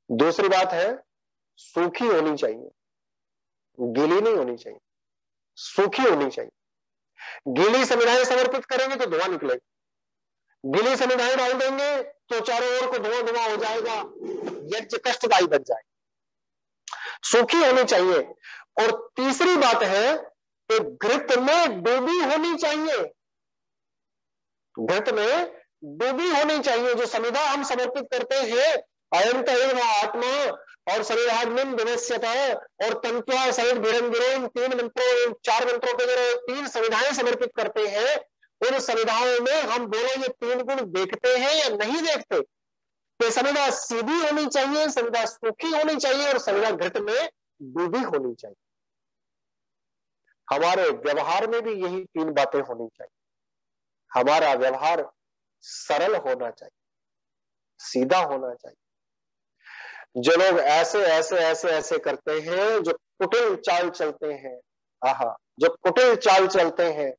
दूसरी बात है सूखी होनी चाहिए, गीली नहीं होनी चाहिए, सूखी होनी चाहिए। गीली संविधाएं समर्पित करेंगे तो धुआं निकलेगा, गीली संविधाएं डाल देंगे तो चारों ओर को धुआं धुआं हो जाएगा, यज्ञ कष्टदायी बन जाएगा। सूखी होनी चाहिए। और तीसरी बात है कि घृत में डूबी होनी चाहिए, घृत में डूबी होनी चाहिए। जो संविधा हम समर्पित करते हैं, अयंत एव आत्मा और संविधाग्निम विनश्यता और तंत्वा सहित भिरंगिरों, 3 मंत्रों 4 मंत्रों के जो 3 संविधाएं समर्पित करते हैं, उन संविधाओं में हम बोलो ये 3 गुण देखते हैं या नहीं देखते। तो संविधा सीधी होनी चाहिए, संविधा सूखी होनी चाहिए और संविधा घृत में डूबी होनी चाहिए। हमारे व्यवहार में भी यही 3 बातें होनी चाहिए। हमारा व्यवहार सरल होना चाहिए, सीधा होना चाहिए। जो लोग ऐसे ऐसे ऐसे ऐसे करते हैं, जो कुटिल चाल चलते हैं, जो कुटिल चाल चलते हैं,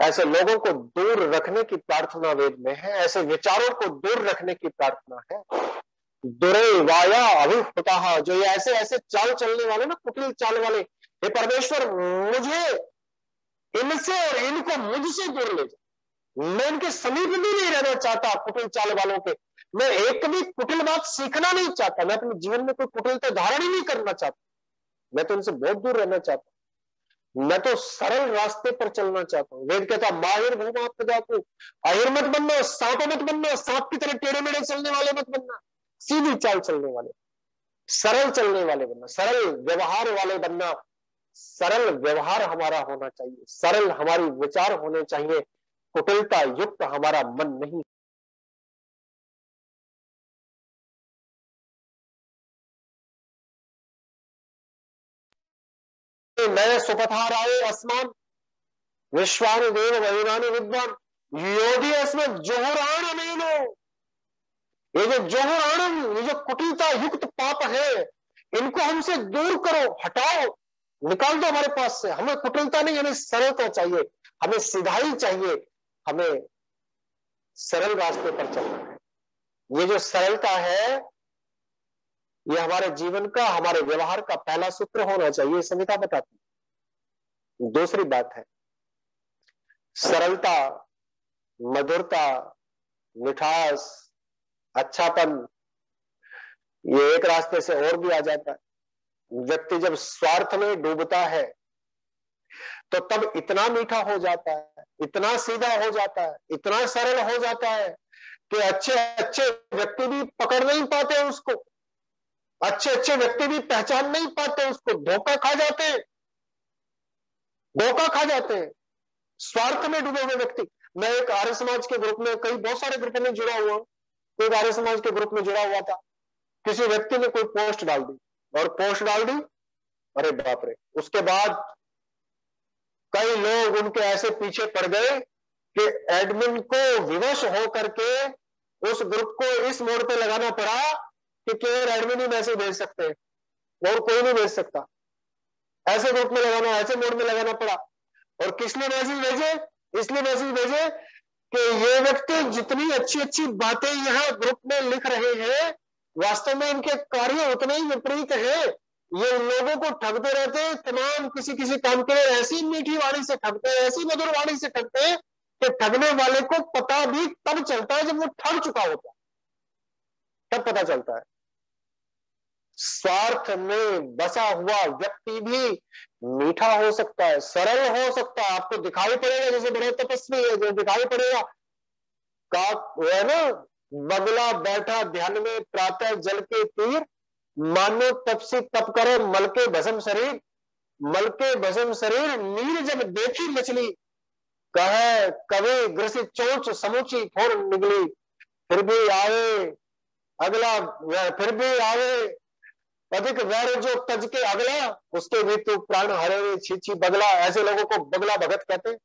ऐसे लोगों को दूर रखने की प्रार्थना वेद में है, ऐसे विचारों को दूर रखने की प्रार्थना है। दुरे वाया अभिहुता, जो ये ऐसे ऐसे चाल चलने वाले ना, कुटिल चाल वाले, हे परमेश्वर मुझे इनसे और इनको मुझसे दूर ले जाओ। मैं इनके समीप भी नहीं रहना चाहता, कुटिल चाल वालों के। मैं एक भी कुटिल बात सीखना नहीं चाहता, मैं अपने जीवन में कोई कुटिलता धारण ही नहीं करना चाहता, मैं तो इनसे बहुत दूर रहना चाहता हूं। मैं तो सरल रास्ते पर चलना चाहता हूं। वेद कहता माहिर भूमा प्रजातु, अहिर मत बनना, सांप मत बनना, सांप की तरह टेढ़े मेढ़े चलने वाले मत बनना, सीधी चाल चलने वाले, सरल चलने वाले बनना, सरल व्यवहार वाले बनना। सरल व्यवहार हमारा होना चाहिए, सरल हमारी विचार होने चाहिए, कुटिलता युक्त हमारा मन नहीं। नए सुपथाराय अस्मान विश्वानि देव वैरानि विद्वान योधि अस्मत् जोहराण अमीनो। ये जो जोहराणम, ये जो कुटिलता युक्त पाप है, इनको हमसे दूर करो, हटाओ, निकाल दो हमारे पास से। हमें कुटिलता नहीं, हमें सरलता चाहिए, हमें सिधाई चाहिए, हमें सरल रास्ते पर चलना है। ये जो सरलता है, ये हमारे जीवन का, हमारे व्यवहार का पहला सूत्र होना चाहिए, संहिता बताती है। दूसरी बात है सरलता, मधुरता, मिठास, अच्छापन, ये एक रास्ते से और भी आ जाता है। व्यक्ति जब स्वार्थ में डूबता है तो तब इतना मीठा हो जाता है, इतना सीधा हो जाता है, इतना सरल हो जाता है कि अच्छे अच्छे व्यक्ति भी पकड़ नहीं पाते उसको, अच्छे अच्छे व्यक्ति भी पहचान नहीं पाते उसको, धोखा खा जाते हैं, धोखा खा जाते हैं स्वार्थ में डूबे हुए व्यक्ति। मैं एक आर्य समाज के ग्रुप में, कई बहुत सारे ग्रुपों में जुड़ा हुआ हूं, एक आर्य समाज के ग्रुप में जुड़ा हुआ था। किसी व्यक्ति ने कोई पोस्ट डाल दी, और पोस्ट डाल दी, अरे बाप रे, उसके बाद कई लोग उनके ऐसे पीछे पड़ गए कि एडमिन को विवश होकर के उस ग्रुप को इस मोड पे लगाना पड़ा कि केवल एडमिन ही मैसेज भेज सकते हैं और कोई नहीं भेज सकता। ऐसे ग्रुप में लगाना, ऐसे मोड में लगाना पड़ा। और किसने मैसेज भेजे? इसलिए मैसेज भेजे कि ये व्यक्ति जितनी अच्छी अच्छी बातें यहाँ ग्रुप में लिख रहे हैं, वास्तव में इनके कार्य उतने ही विपरीत है। ये उन लोगों को ठगते रहते हैं, तमाम किसी किसी काम के लिए ऐसी मीठी वाणी से ठगते हैं, ऐसी मधुर वाणी से ठगते हैं कि ठगने वाले को पता भी तब चलता है जब वो ठग चुका होता है, तब पता चलता है। स्वार्थ में बसा हुआ व्यक्ति भी मीठा हो सकता है, सरल हो सकता है। आपको दिखाई पड़ेगा जैसे बड़े तपस्वी है, जो दिखाई पड़ेगा का वो है ना, बगला बैठा ध्यान में प्रातः जल के तीर, मानो तप से तप करे मल के भस्म शरीर, मल के भस्म शरीर, नीर जब देखी मछली, कहे कवि ग्रसित चोंच समूची फोड़ निकली, फिर भी आवे अगला, फिर भी आवे अधिक वैर जो तज के अगला, उसके भी तू प्राण हरे छी बगला। ऐसे लोगों को बगला भगत कहते हैं।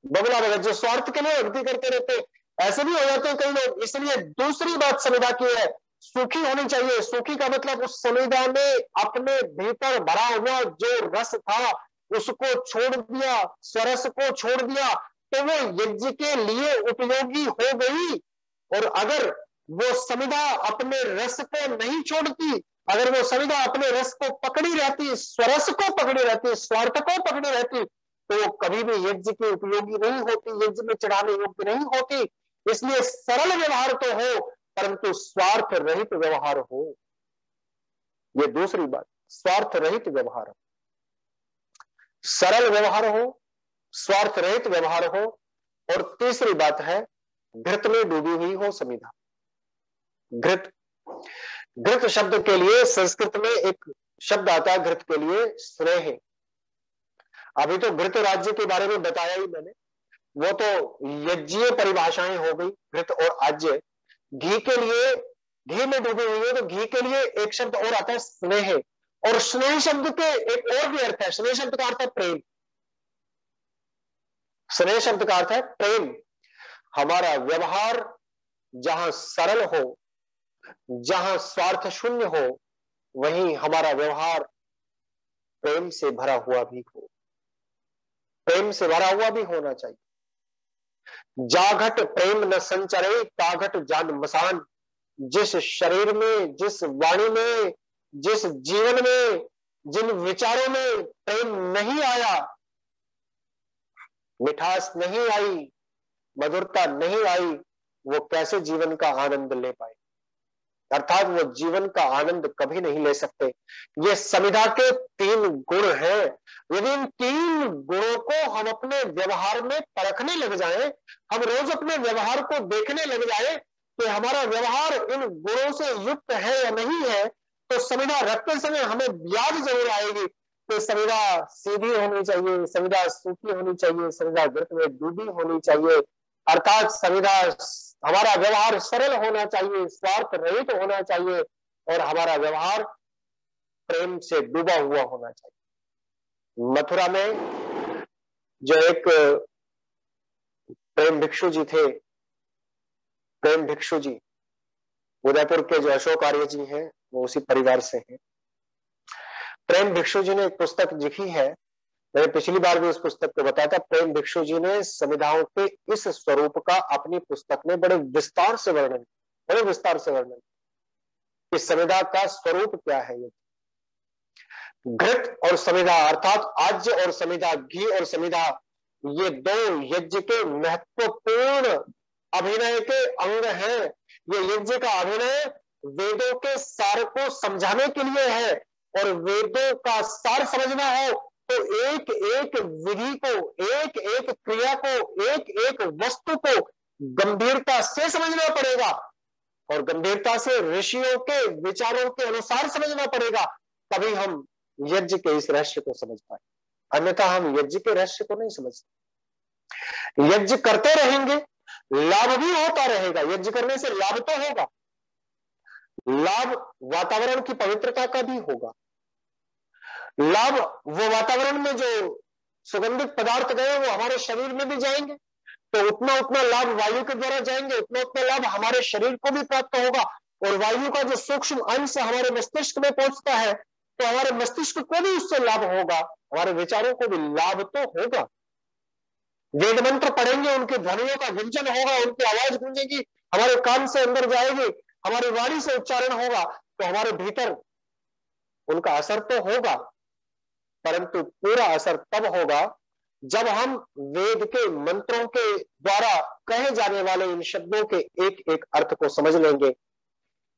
बगला भगत जो स्वार्थ के लिए भक्ति करते रहते, ऐसे भी हो जाते हैं कई लोग। इसलिए दूसरी बात संविदा की है, सुखी होनी चाहिए। सुखी का मतलब उस संविदा में अपने भीतर भरा हुआ जो रस था उसको छोड़ दिया, सरस को छोड़ दिया, तो वो यज्ञ के लिए उपयोगी हो गई। और अगर वो संविदा अपने रस को नहीं छोड़ती, अगर वो संविदा अपने रस को पकड़ी रहती, स्वरस को पकड़ी रहती, स्वार्थ को पकड़ी रहती, तो वो कभी भी यज्ञ की उपयोगी नहीं होती, यज्ञ में चढ़ाने योग्य नहीं होती। इसलिए सरल व्यवहार तो हो, परंतु स्वार्थ रहित व्यवहार हो। ये दूसरी बात, स्वार्थ रहित व्यवहार, सरल व्यवहार हो, स्वार्थ रहित व्यवहार हो। और तीसरी बात है, घृत में डूबी हुई हो संविदा। घृत, घृत शब्द के लिए संस्कृत में एक शब्द आता है घृत के लिए, स्नेह। अभी तो घृत राज्य के बारे में बताया ही मैंने, वो तो यज्ञीय परिभाषाएं हो गई, घृत और आज्य। घी के लिए, घी में डूबी हुई है, तो घी के लिए एक शब्द और आता है स्नेह। और स्नेह शब्द के एक और भी अर्थ है, स्नेह शब्द का अर्थ है प्रेम। स्नेह शब्द का अर्थ है प्रेम। हमारा व्यवहार जहां सरल हो, जहां स्वार्थ शून्य हो, वहीं हमारा व्यवहार प्रेम से भरा हुआ भी हो, प्रेम से भरा हुआ भी होना चाहिए। जाघट प्रेम न संचरे ताघट जान मसान। जिस शरीर में, जिस वाणी में, जिस जीवन में, जिन विचारों में प्रेम नहीं आया, मिठास नहीं आई, मधुरता नहीं आई, वो कैसे जीवन का आनंद ले पाए? अर्थात वो जीवन का आनंद कभी नहीं ले सकते। ये संविदा के 3 गुण हैं। यदि इन 3 गुणों को हम अपने व्यवहार में परखने लग जाएं, हम रोज अपने व्यवहार को देखने लग जाएं कि हमारा व्यवहार इन गुणों से युक्त है या नहीं है, तो संविदा रखते समय हमें याद जरूर आएगी कि संविदा सीधी होनी चाहिए, संविदा सूखी होनी चाहिए, संविदा घृत में डूबी होनी चाहिए। अर्थात संविदा, हमारा व्यवहार सरल होना चाहिए, स्वार्थ रहित होना चाहिए, और हमारा व्यवहार प्रेम से डूबा हुआ होना चाहिए। मथुरा में जो एक प्रेम भिक्षु जी थे, प्रेम भिक्षु जी, उदयपुर के जो अशोक आर्य जी हैं, वो उसी परिवार से हैं। प्रेम भिक्षु जी ने एक पुस्तक लिखी है, मैंने पिछली बार भी उस पुस्तक को बताया था। प्रेम भिक्षु जी ने संविदाओं के इस स्वरूप का अपनी पुस्तक में बड़े विस्तार से वर्णन, बड़े विस्तार से वर्णन कि संविदा का स्वरूप क्या है। ये घृत और संविदा अर्थात आज्य और संविदा, घी और संविदा, ये 2 यज्ञ के महत्वपूर्ण अभिनय के अंग हैं। ये यज्ञ का अभिनय वेदों के सार को समझाने के लिए है, और वेदों का सार समझना हो तो एक एक विधि को, एक एक क्रिया को, एक एक वस्तु को गंभीरता से समझना पड़ेगा, और गंभीरता से ऋषियों के विचारों के अनुसार समझना पड़ेगा, तभी हम यज्ञ के इस रहस्य को समझ पाए। अन्यथा हम यज्ञ के रहस्य को नहीं समझते। यज्ञ करते रहेंगे, लाभ भी होता रहेगा, यज्ञ करने से लाभ तो होगा, लाभ वातावरण की पवित्रता का भी होगा, लाभ वो वातावरण में जो सुगंधित पदार्थ गए वो हमारे शरीर में भी जाएंगे, तो उतना उतना लाभ वायु के द्वारा जाएंगे, उतना उतना लाभ हमारे शरीर को भी प्राप्त होगा। और वायु का जो सूक्ष्म अंश हमारे मस्तिष्क में पहुंचता है, तो हमारे मस्तिष्क को भी उससे लाभ होगा, हमारे विचारों को भी लाभ तो होगा। वेद मंत्र पढ़ेंगे, उनकी ध्वनियों का गुंजन होगा, उनकी आवाज गूंजेगी, हमारे कान से अंदर जाएगी, हमारी वाणी से उच्चारण होगा, तो हमारे भीतर उनका असर तो होगा, परंतु पूरा असर तब होगा जब हम वेद के मंत्रों के द्वारा कहे जाने वाले इन शब्दों के एक एक अर्थ को समझ लेंगे।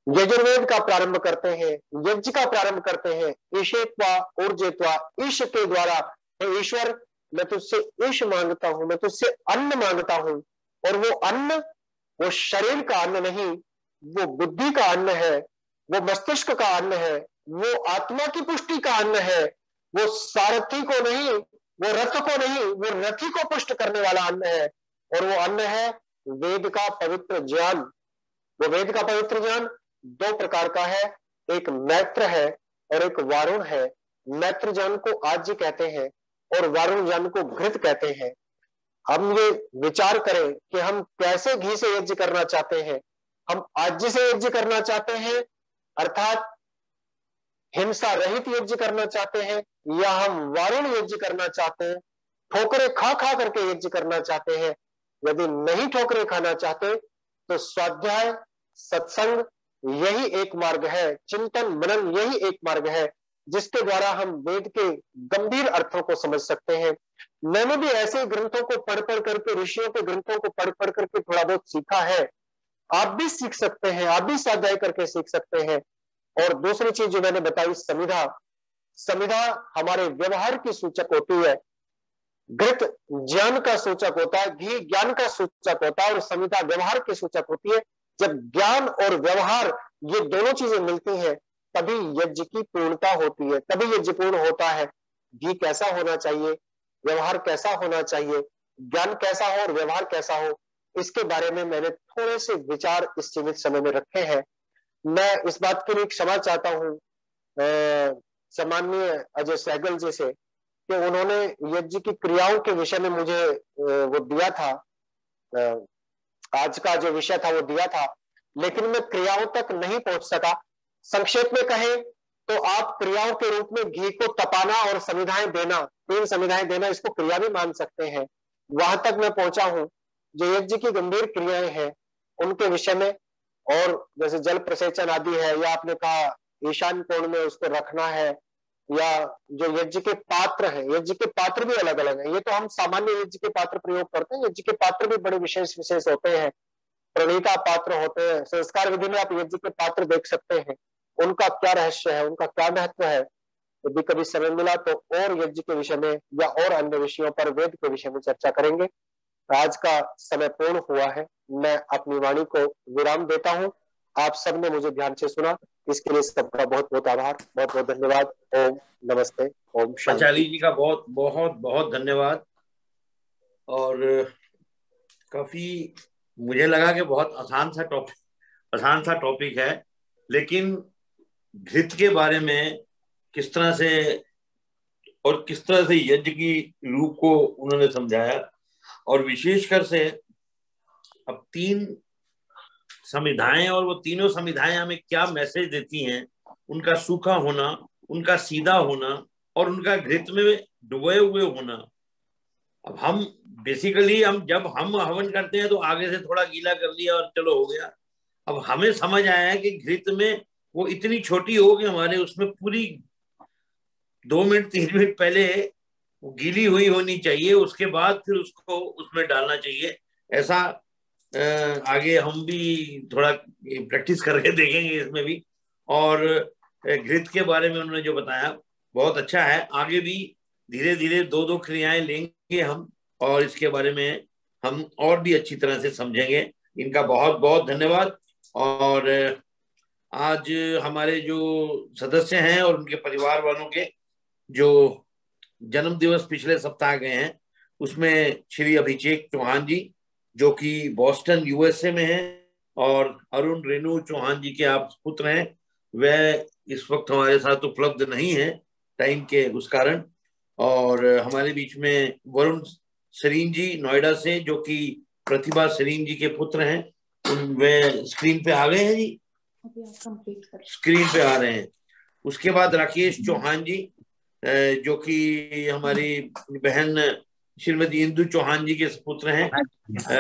यजुर्वेद का प्रारंभ करते हैं, यज्ञ का प्रारंभ करते हैं, ईशेत्वा ऊर्जेत्वा, ईश के द्वारा, हे ईश्वर मैं तुझसे ईश मांगता हूं, मैं तुझसे अन्न मांगता हूं, और वो अन्न वो शरीर का अन्न नहीं, वो बुद्धि का अन्न है, वो मस्तिष्क का अन्न है, वो आत्मा की पुष्टि का अन्न है, वो सारथी को नहीं, वो रथ को नहीं, वो रथी को पुष्ट करने वाला अन्न है। और वो अन्न है वेद का पवित्र ज्ञान। वो वेद का पवित्र ज्ञान 2 प्रकार का है, एक मैत्र है और एक वारुण है। मैत्रजन को आज्य कहते हैं और वारुण जन को घृत कहते हैं। हम ये विचार करें कि हम कैसे घी से यज्ञ करना चाहते हैं। हम आज्य से यज्ञ करना चाहते हैं अर्थात हिंसा रहित यज्ञ करना चाहते हैं, या हम वारुण यज्ञ करना चाहते हैं, ठोकरे खा खा करके यज्ञ करना चाहते हैं। यदि नहीं ठोकरे खाना चाहते तो स्वाध्याय सत्संग यही एक मार्ग है, चिंतन मनन यही एक मार्ग है जिसके द्वारा हम वेद के गंभीर अर्थों को समझ सकते हैं। मैंने भी ऐसे ग्रंथों को पढ़ पढ़ करके, ऋषियों के ग्रंथों को पढ़ पढ़ करके थोड़ा बहुत सीखा है। आप भी सीख सकते हैं, आप भी स्वाध्याय करके सीख सकते हैं। और दूसरी चीज जो मैंने बताई, समिधा। समिधा हमारे व्यवहार की सूचक होती है। घृत ज्ञान का सूचक होता है, घी ज्ञान का सूचक होता है और समिधा व्यवहार की सूचक होती है। जब ज्ञान और व्यवहार ये दोनों चीजें मिलती हैं तभी यज्ञ की पूर्णता होती है, तभी यज्ञ पूर्ण होता है। घी कैसा होना चाहिए, व्यवहार कैसा होना चाहिए, ज्ञान कैसा हो और व्यवहार कैसा हो, इसके बारे में मैंने थोड़े से विचार इस सीमित समय में रखे हैं। मैं इस बात के लिए क्षमा चाहता हूँ सम्माननीय अजय सहगल जी से कि उन्होंने यज्ञ की क्रियाओं के विषय में मुझे वो दिया था, आज का जो विषय था वो दिया था, लेकिन मैं क्रियाओं तक नहीं पहुंच सका। संक्षेप में कहें तो आप क्रियाओं के रूप में घी को तपाना और समिधाएं देना, 3 समिधाएं देना, इसको क्रिया भी मान सकते हैं। वहां तक मैं पहुंचा हूं। जो यज्ञ की गंभीर क्रियाएं हैं उनके विषय में, और जैसे जल प्रसेचन आदि है, या आपने कहा ईशान कोण में उसको रखना है, या जो यज्ञ के पात्र हैं, यज्ञ के पात्र भी अलग अलग हैं। ये तो हम सामान्य यज्ञ के पात्र प्रयोग करते हैं, यज्ञ के पात्र भी बड़े विशेष विशेष होते हैं, प्रणीता पात्र होते हैं। संस्कार विधि में आप यज्ञ के पात्र देख सकते हैं, उनका क्या रहस्य है, उनका क्या महत्व है। यदि कभी समय मिला तो और यज्ञ के विषय में या और अन्य विषयों पर, वेद के विषय में चर्चा करेंगे। आज का समय पूर्ण हुआ है, मैं अपनी वाणी को विराम देता हूं। आप सबने मुझे ध्यान से सुना, इसके लिए सबका बहुत बहुत आभार, बहुत बहुत धन्यवाद। ओम नमस्ते, ओम शांति। आचार्य जी का बहुत बहुत बहुत धन्यवाद। और काफी मुझे लगा कि बहुत आसान सा टॉपिक है, लेकिन घृत के बारे में किस तरह से यज्ञ की रूप को उन्होंने समझाया, और विशेषकर से अब 3 संविधाएं, और वो तीनों संविधाएं हमें क्या मैसेज देती हैं, उनका सूखा होना, उनका सीधा होना और उनका घृत में डुबोए हुए होना। अब हम बेसिकली जब हम हवन करते हैं तो आगे से थोड़ा गीला कर लिया और चलो हो गया। अब हमें समझ आया है कि घृत में वो इतनी छोटी हो कि हमारे उसमें पूरी 2 मिनट 3 मिनट पहले वो गीली हुई होनी चाहिए, उसके बाद फिर उसको उसमें डालना चाहिए। ऐसा आगे हम भी थोड़ा प्रैक्टिस करके देखेंगे इसमें भी। और घृत के बारे में उन्होंने जो बताया बहुत अच्छा है। आगे भी धीरे धीरे 2-2 क्रियाएं लेंगे हम, और इसके बारे में हम और भी अच्छी तरह से समझेंगे। इनका बहुत बहुत धन्यवाद। और आज हमारे जो सदस्य हैं और उनके परिवार वालों के जो जन्म दिवस पिछले सप्ताह गए हैं, उसमें श्री अभिषेक चौहान जी जो कि बॉस्टन यूएसए में हैं, और अरुण रेणु चौहान जी के आप पुत्र हैं, वह इस वक्त हमारे साथ उपलब्ध नहीं है टाइम के उस कारण। और हमारे बीच में वरुण सरीन जी नोएडा से, जो कि प्रतिभा सरीन जी के पुत्र हैं, वे स्क्रीन पे आ गए हैं जी, स्क्रीन पे आ रहे हैं। उसके बाद राकेश चौहान जी जो कि हमारी बहन श्रीमती इंदु चौहान जी के पुत्र हैं,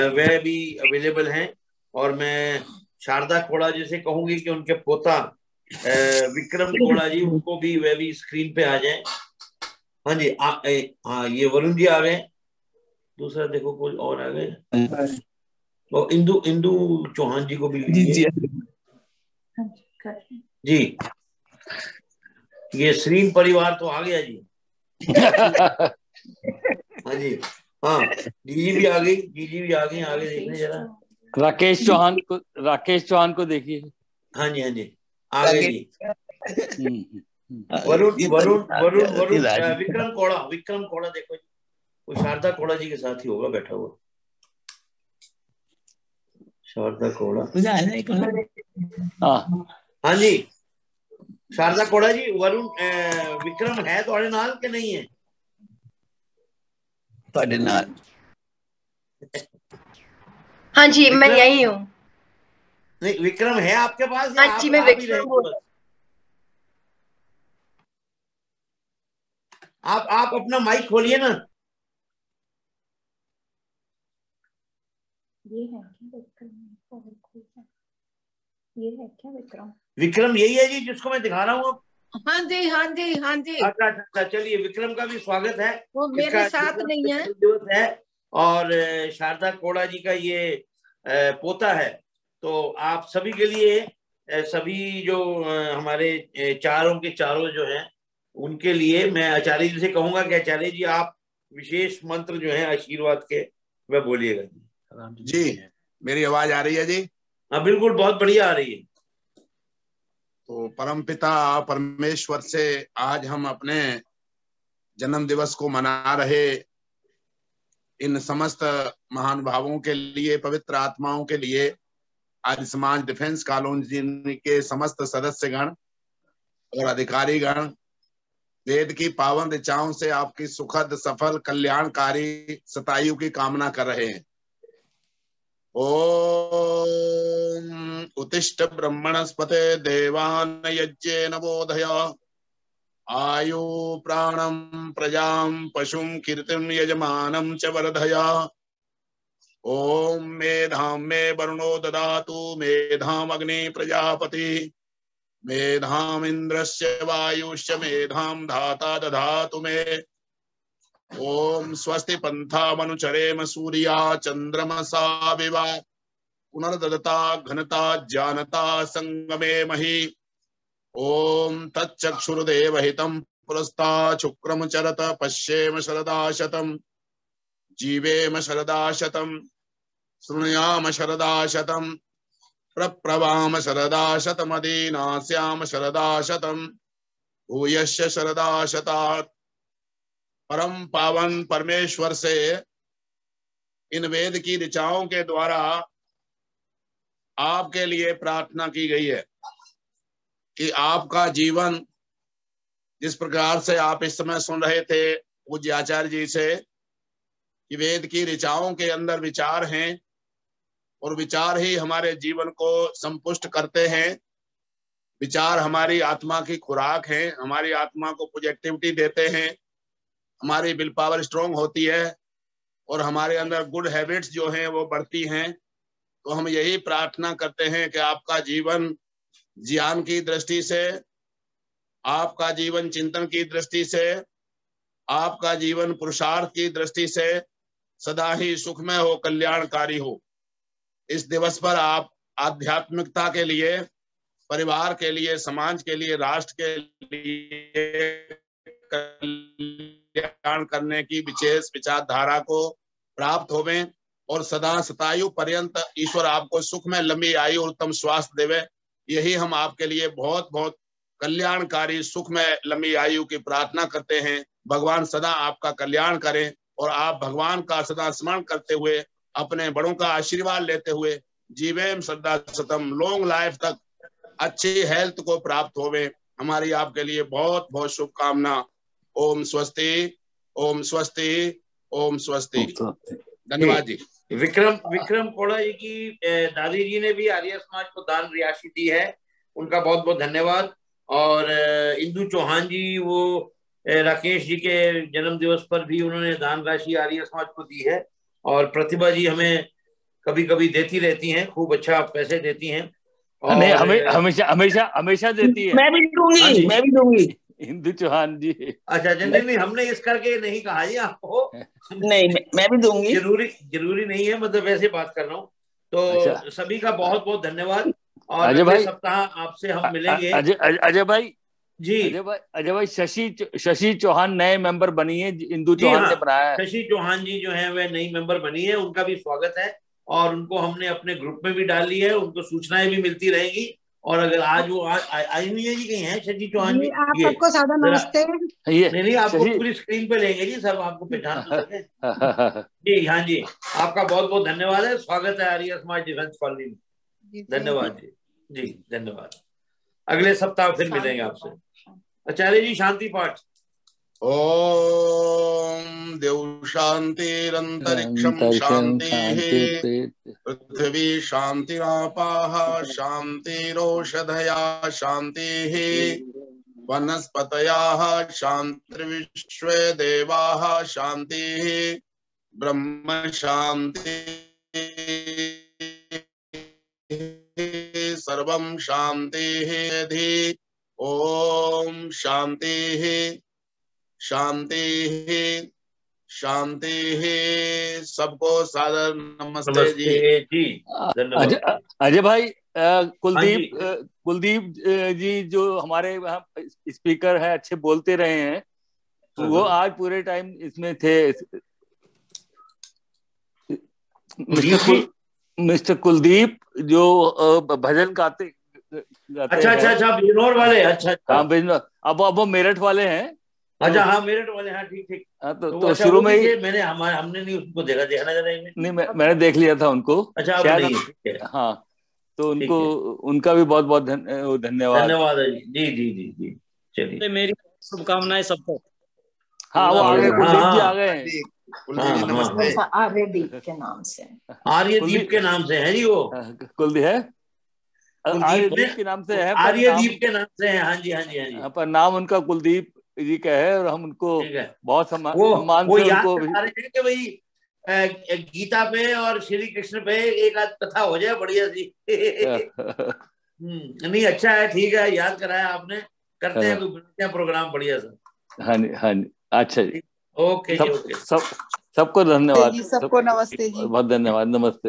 वह भी अवेलेबल हैं। और मैं शारदा कोड़ा जी से कहूंगी कि उनके पोता विक्रम कोड़ा जी, उनको भी वह भी स्क्रीन पे आ जाएं। हाँ जी, हाँ ये वरुण जी आ गए। दूसरा देखो कोई और आ गए, और इंदु चौहान जी को भी लीजिए जी। ये श्रीन परिवार तो आ गया जी। हाँ जी, हाँ जीजी भी आ गई, जीजी भी आ गई। आगे देखने जरा, राकेश चौहान को देखिए। हाँ जी, हाँ जी आ गए जी। वरुण वरुण वरुण वरुण विक्रम कोड़ा देखो जी, वो शारदा कोड़ा जी के साथ ही होगा बैठा हुआ, शारदा कोड़ा। हाँ जी, शारदा कोड़ा जी, वरुण विक्रम है थोड़े नाल के नहीं है? थोड़े नाल। हाँ जी, मैं यही हूँ। नहीं, विक्रम है आपके पास या हाँ जी, आप मैं ही रहे विक्रम बस? आप अपना माइक खोलिए ना। ये है क्या विक्रम? ये है क्या विक्रम? विक्रम यही है जी जिसको मैं दिखा रहा हूँ। हाँ जी, हाँ जी, हाँ जी। अच्छा, चलिए, विक्रम का भी स्वागत है। वो मेरे साथ नहीं है। दिवस है और शारदा कोड़ा जी का ये पोता है। तो आप सभी के लिए, सभी जो हमारे चारों के चारों जो हैं, उनके लिए मैं आचार्य जी से कहूंगा कि आचार्य जी आप विशेष मंत्र जो है आशीर्वाद के वह बोलिएगा जी। मेरी आवाज आ रही है जी? हाँ, बिल्कुल, बहुत बढ़िया आ रही है। तो परमपिता परमेश्वर से आज हम अपने जन्म दिवस को मना रहे इन समस्त महान भावों के लिए, पवित्र आत्माओं के लिए, आर्य समाज डिफेंस कॉलोनी के समस्त सदस्यगण और अधिकारीगण वेद की पावन ऋचाओं से आपकी सुखद, सफल, कल्याणकारी शतायु की कामना कर रहे हैं। ओम उत्तिष्ठ ब्रह्मणस्पते देवान यज्ञेन बोधय आयु प्राणं प्रजां पशुं कीर्तिं यजमानं च वर्धय। ओम मेधां मे वरुणो ददातु मेधां अग्नि प्रजापति मेधां इंद्रस्य वायुश्च मेधां धाता दधातु मे। ओम स्वस्ति पंथामनुचरेम सूर्या चंद्रमसा विवा पुनर्ददता घनता जानता संगमे मही। ओम तच्चक्षुर्देव हितं पुरस्ता शुक्रम चरत पश्येम शरदा शतम् जीवेम शरदा शतम् शृणुयाम शरदा शतम् प्रप्रवाम शरदा शतमदीनास्याम शरदा शतम् भूयश्च शरदा शतात्। परम पावन परमेश्वर से इन वेद की ऋचाओं के द्वारा आपके लिए प्रार्थना की गई है कि आपका जीवन जिस प्रकार से आप इस समय सुन रहे थे पूज्य आचार्य जी से कि वेद की ऋचाओं के अंदर विचार हैं और विचार ही हमारे जीवन को संपुष्ट करते हैं। विचार हमारी आत्मा की खुराक है, हमारी आत्मा को पॉजिटिविटी देते हैं, हमारी विल पावर स्ट्रांग होती है और हमारे अंदर गुड हैबिट्स जो हैं वो बढ़ती हैं। तो हम यही प्रार्थना करते हैं कि आपका जीवन ज्ञान की दृष्टि से, आपका जीवन चिंतन की दृष्टि से, आपका जीवन पुरुषार्थ की दृष्टि से सदा ही सुखमय हो, कल्याणकारी हो। इस दिवस पर आप आध्यात्मिकता के लिए, परिवार के लिए, समाज के लिए, राष्ट्र के लिए कल्याण करने की विशेष विचारधारा को प्राप्त होवें और सदा शतायु पर्यंत ईश्वर आपको सुख में लंबी आयु और उत्तम स्वास्थ्य देवे। यही हम आपके लिए बहुत बहुत कल्याणकारी सुख में लंबी आयु की प्रार्थना करते हैं। भगवान सदा आपका कल्याण करें और आप भगवान का सदा स्मरण करते हुए, अपने बड़ों का आशीर्वाद लेते हुए जीवेम सदा सतम, लॉन्ग लाइफ तक अच्छी हेल्थ को प्राप्त होवे। हमारी आपके लिए बहुत बहुत शुभकामना। ओम स्वस्ति, ओम स्वस्ति, ओम स्वस्ति। धन्यवाद जी। विक्रम कोड़ा जी की दादी जी ने भी आर्य समाज को दान रियासत दी है, उनका बहुत बहुत धन्यवाद। और इंदु चौहान जी, वो राकेश जी के जन्म दिवस पर भी उन्होंने दान राशि आर्य समाज को दी है। और प्रतिभा जी हमें कभी कभी देती रहती हैं, खूब अच्छा पैसे देती हैं और नहीं, हमेशा देती है। मैं भी दूंगी, मैं भी दूंगी। इंदु चौहान जी। अच्छा, नहीं, हमने इस करके नहीं कहा जी आपको। नहीं, मैं भी दूंगी। जरूरी नहीं है, मतलब वैसे बात कर रहा हूँ। तो अच्छा। सभी का बहुत बहुत धन्यवाद। और अजय अगले भाई, सप्ताह आपसे हम मिलेंगे। अजय भाई जी, अजय भाई, शशि चौहान नए मेंबर बनी है, इंदु जी चौहान हाँ, ने बनाया है। शशि चौहान जी जो है वह नई मेंबर बनी है, उनका भी स्वागत है। और उनको हमने अपने ग्रुप में भी डाल लिया है, उनको सूचनाएं भी मिलती रहेंगी। और अगर आज वो आई हुई है जी, कहीं है शशि चौहान जी? आप सबको सादा नमस्ते। नहीं, आपको पूरी स्क्रीन पे लेंगे जी, सब आपको पहचान तो सके। जी हाँ जी, आपका बहुत बहुत धन्यवाद है। स्वागत है आर्य समाज डिफेंस कॉलोनी में। धन्यवाद जी, धन्यवाद। अगले सप्ताह फिर मिलेंगे आपसे। आचार्य जी शांति पाठ। ओम देव शांतिरंतरिक्षम शांति, पृथ्वी शांतिरापाः शांतिरोषधया शांति, वनस्पतयः शांतिर्विश्वे देवाः शांति, ब्रह्म शांति सर्वं शांति। ओम शांति शांति शांति। सबको सादर नमस्ते जी। धन्यवाद। अजय भाई, कुलदीप जी जो हमारे यहाँ स्पीकर हैं, अच्छे बोलते रहे हैं, वो आज पूरे टाइम इसमें थे। मिस्टर कुलदीप जो भजन गाते अच्छा बिजनौर वाले। अच्छा हाँ बिजनौर। अब वो मेरठ वाले हैं। अच्छा हाँ मेरठ वाले। हाँ ठीक। तो शुरू में ही हमने नहीं उसको देखा नहीं, मैंने देख लिया था उनको। अच्छा शायद हाँ, तो उनको उनका भी बहुत बहुत धन्यवाद जी। चलिए मेरी शुभकामनाएं सबको। हाँ वो आगे कुलदीप जी आ गए हैं। आर्यदीप के नाम से। आर्यदीप के नाम से है जी वो। कुलदीप है, आर्यदीप के नाम से है। आर्यदीप के नाम से है। हाँ जी। पर नाम उनका कुलदीप जी का है, और हम उनको बहुत सम्मान से उनको कि भाई गीता पे और श्री कृष्ण पे एक आध कथा हो जाए बढ़िया सी। नहीं अच्छा है, ठीक है, याद कराया आपने। करते हैं प्रोग्राम बढ़िया सा। हाँ जी अच्छा जी। ओके जी। सबको धन्यवाद। सबको नमस्ते जी। बहुत धन्यवाद। नमस्ते।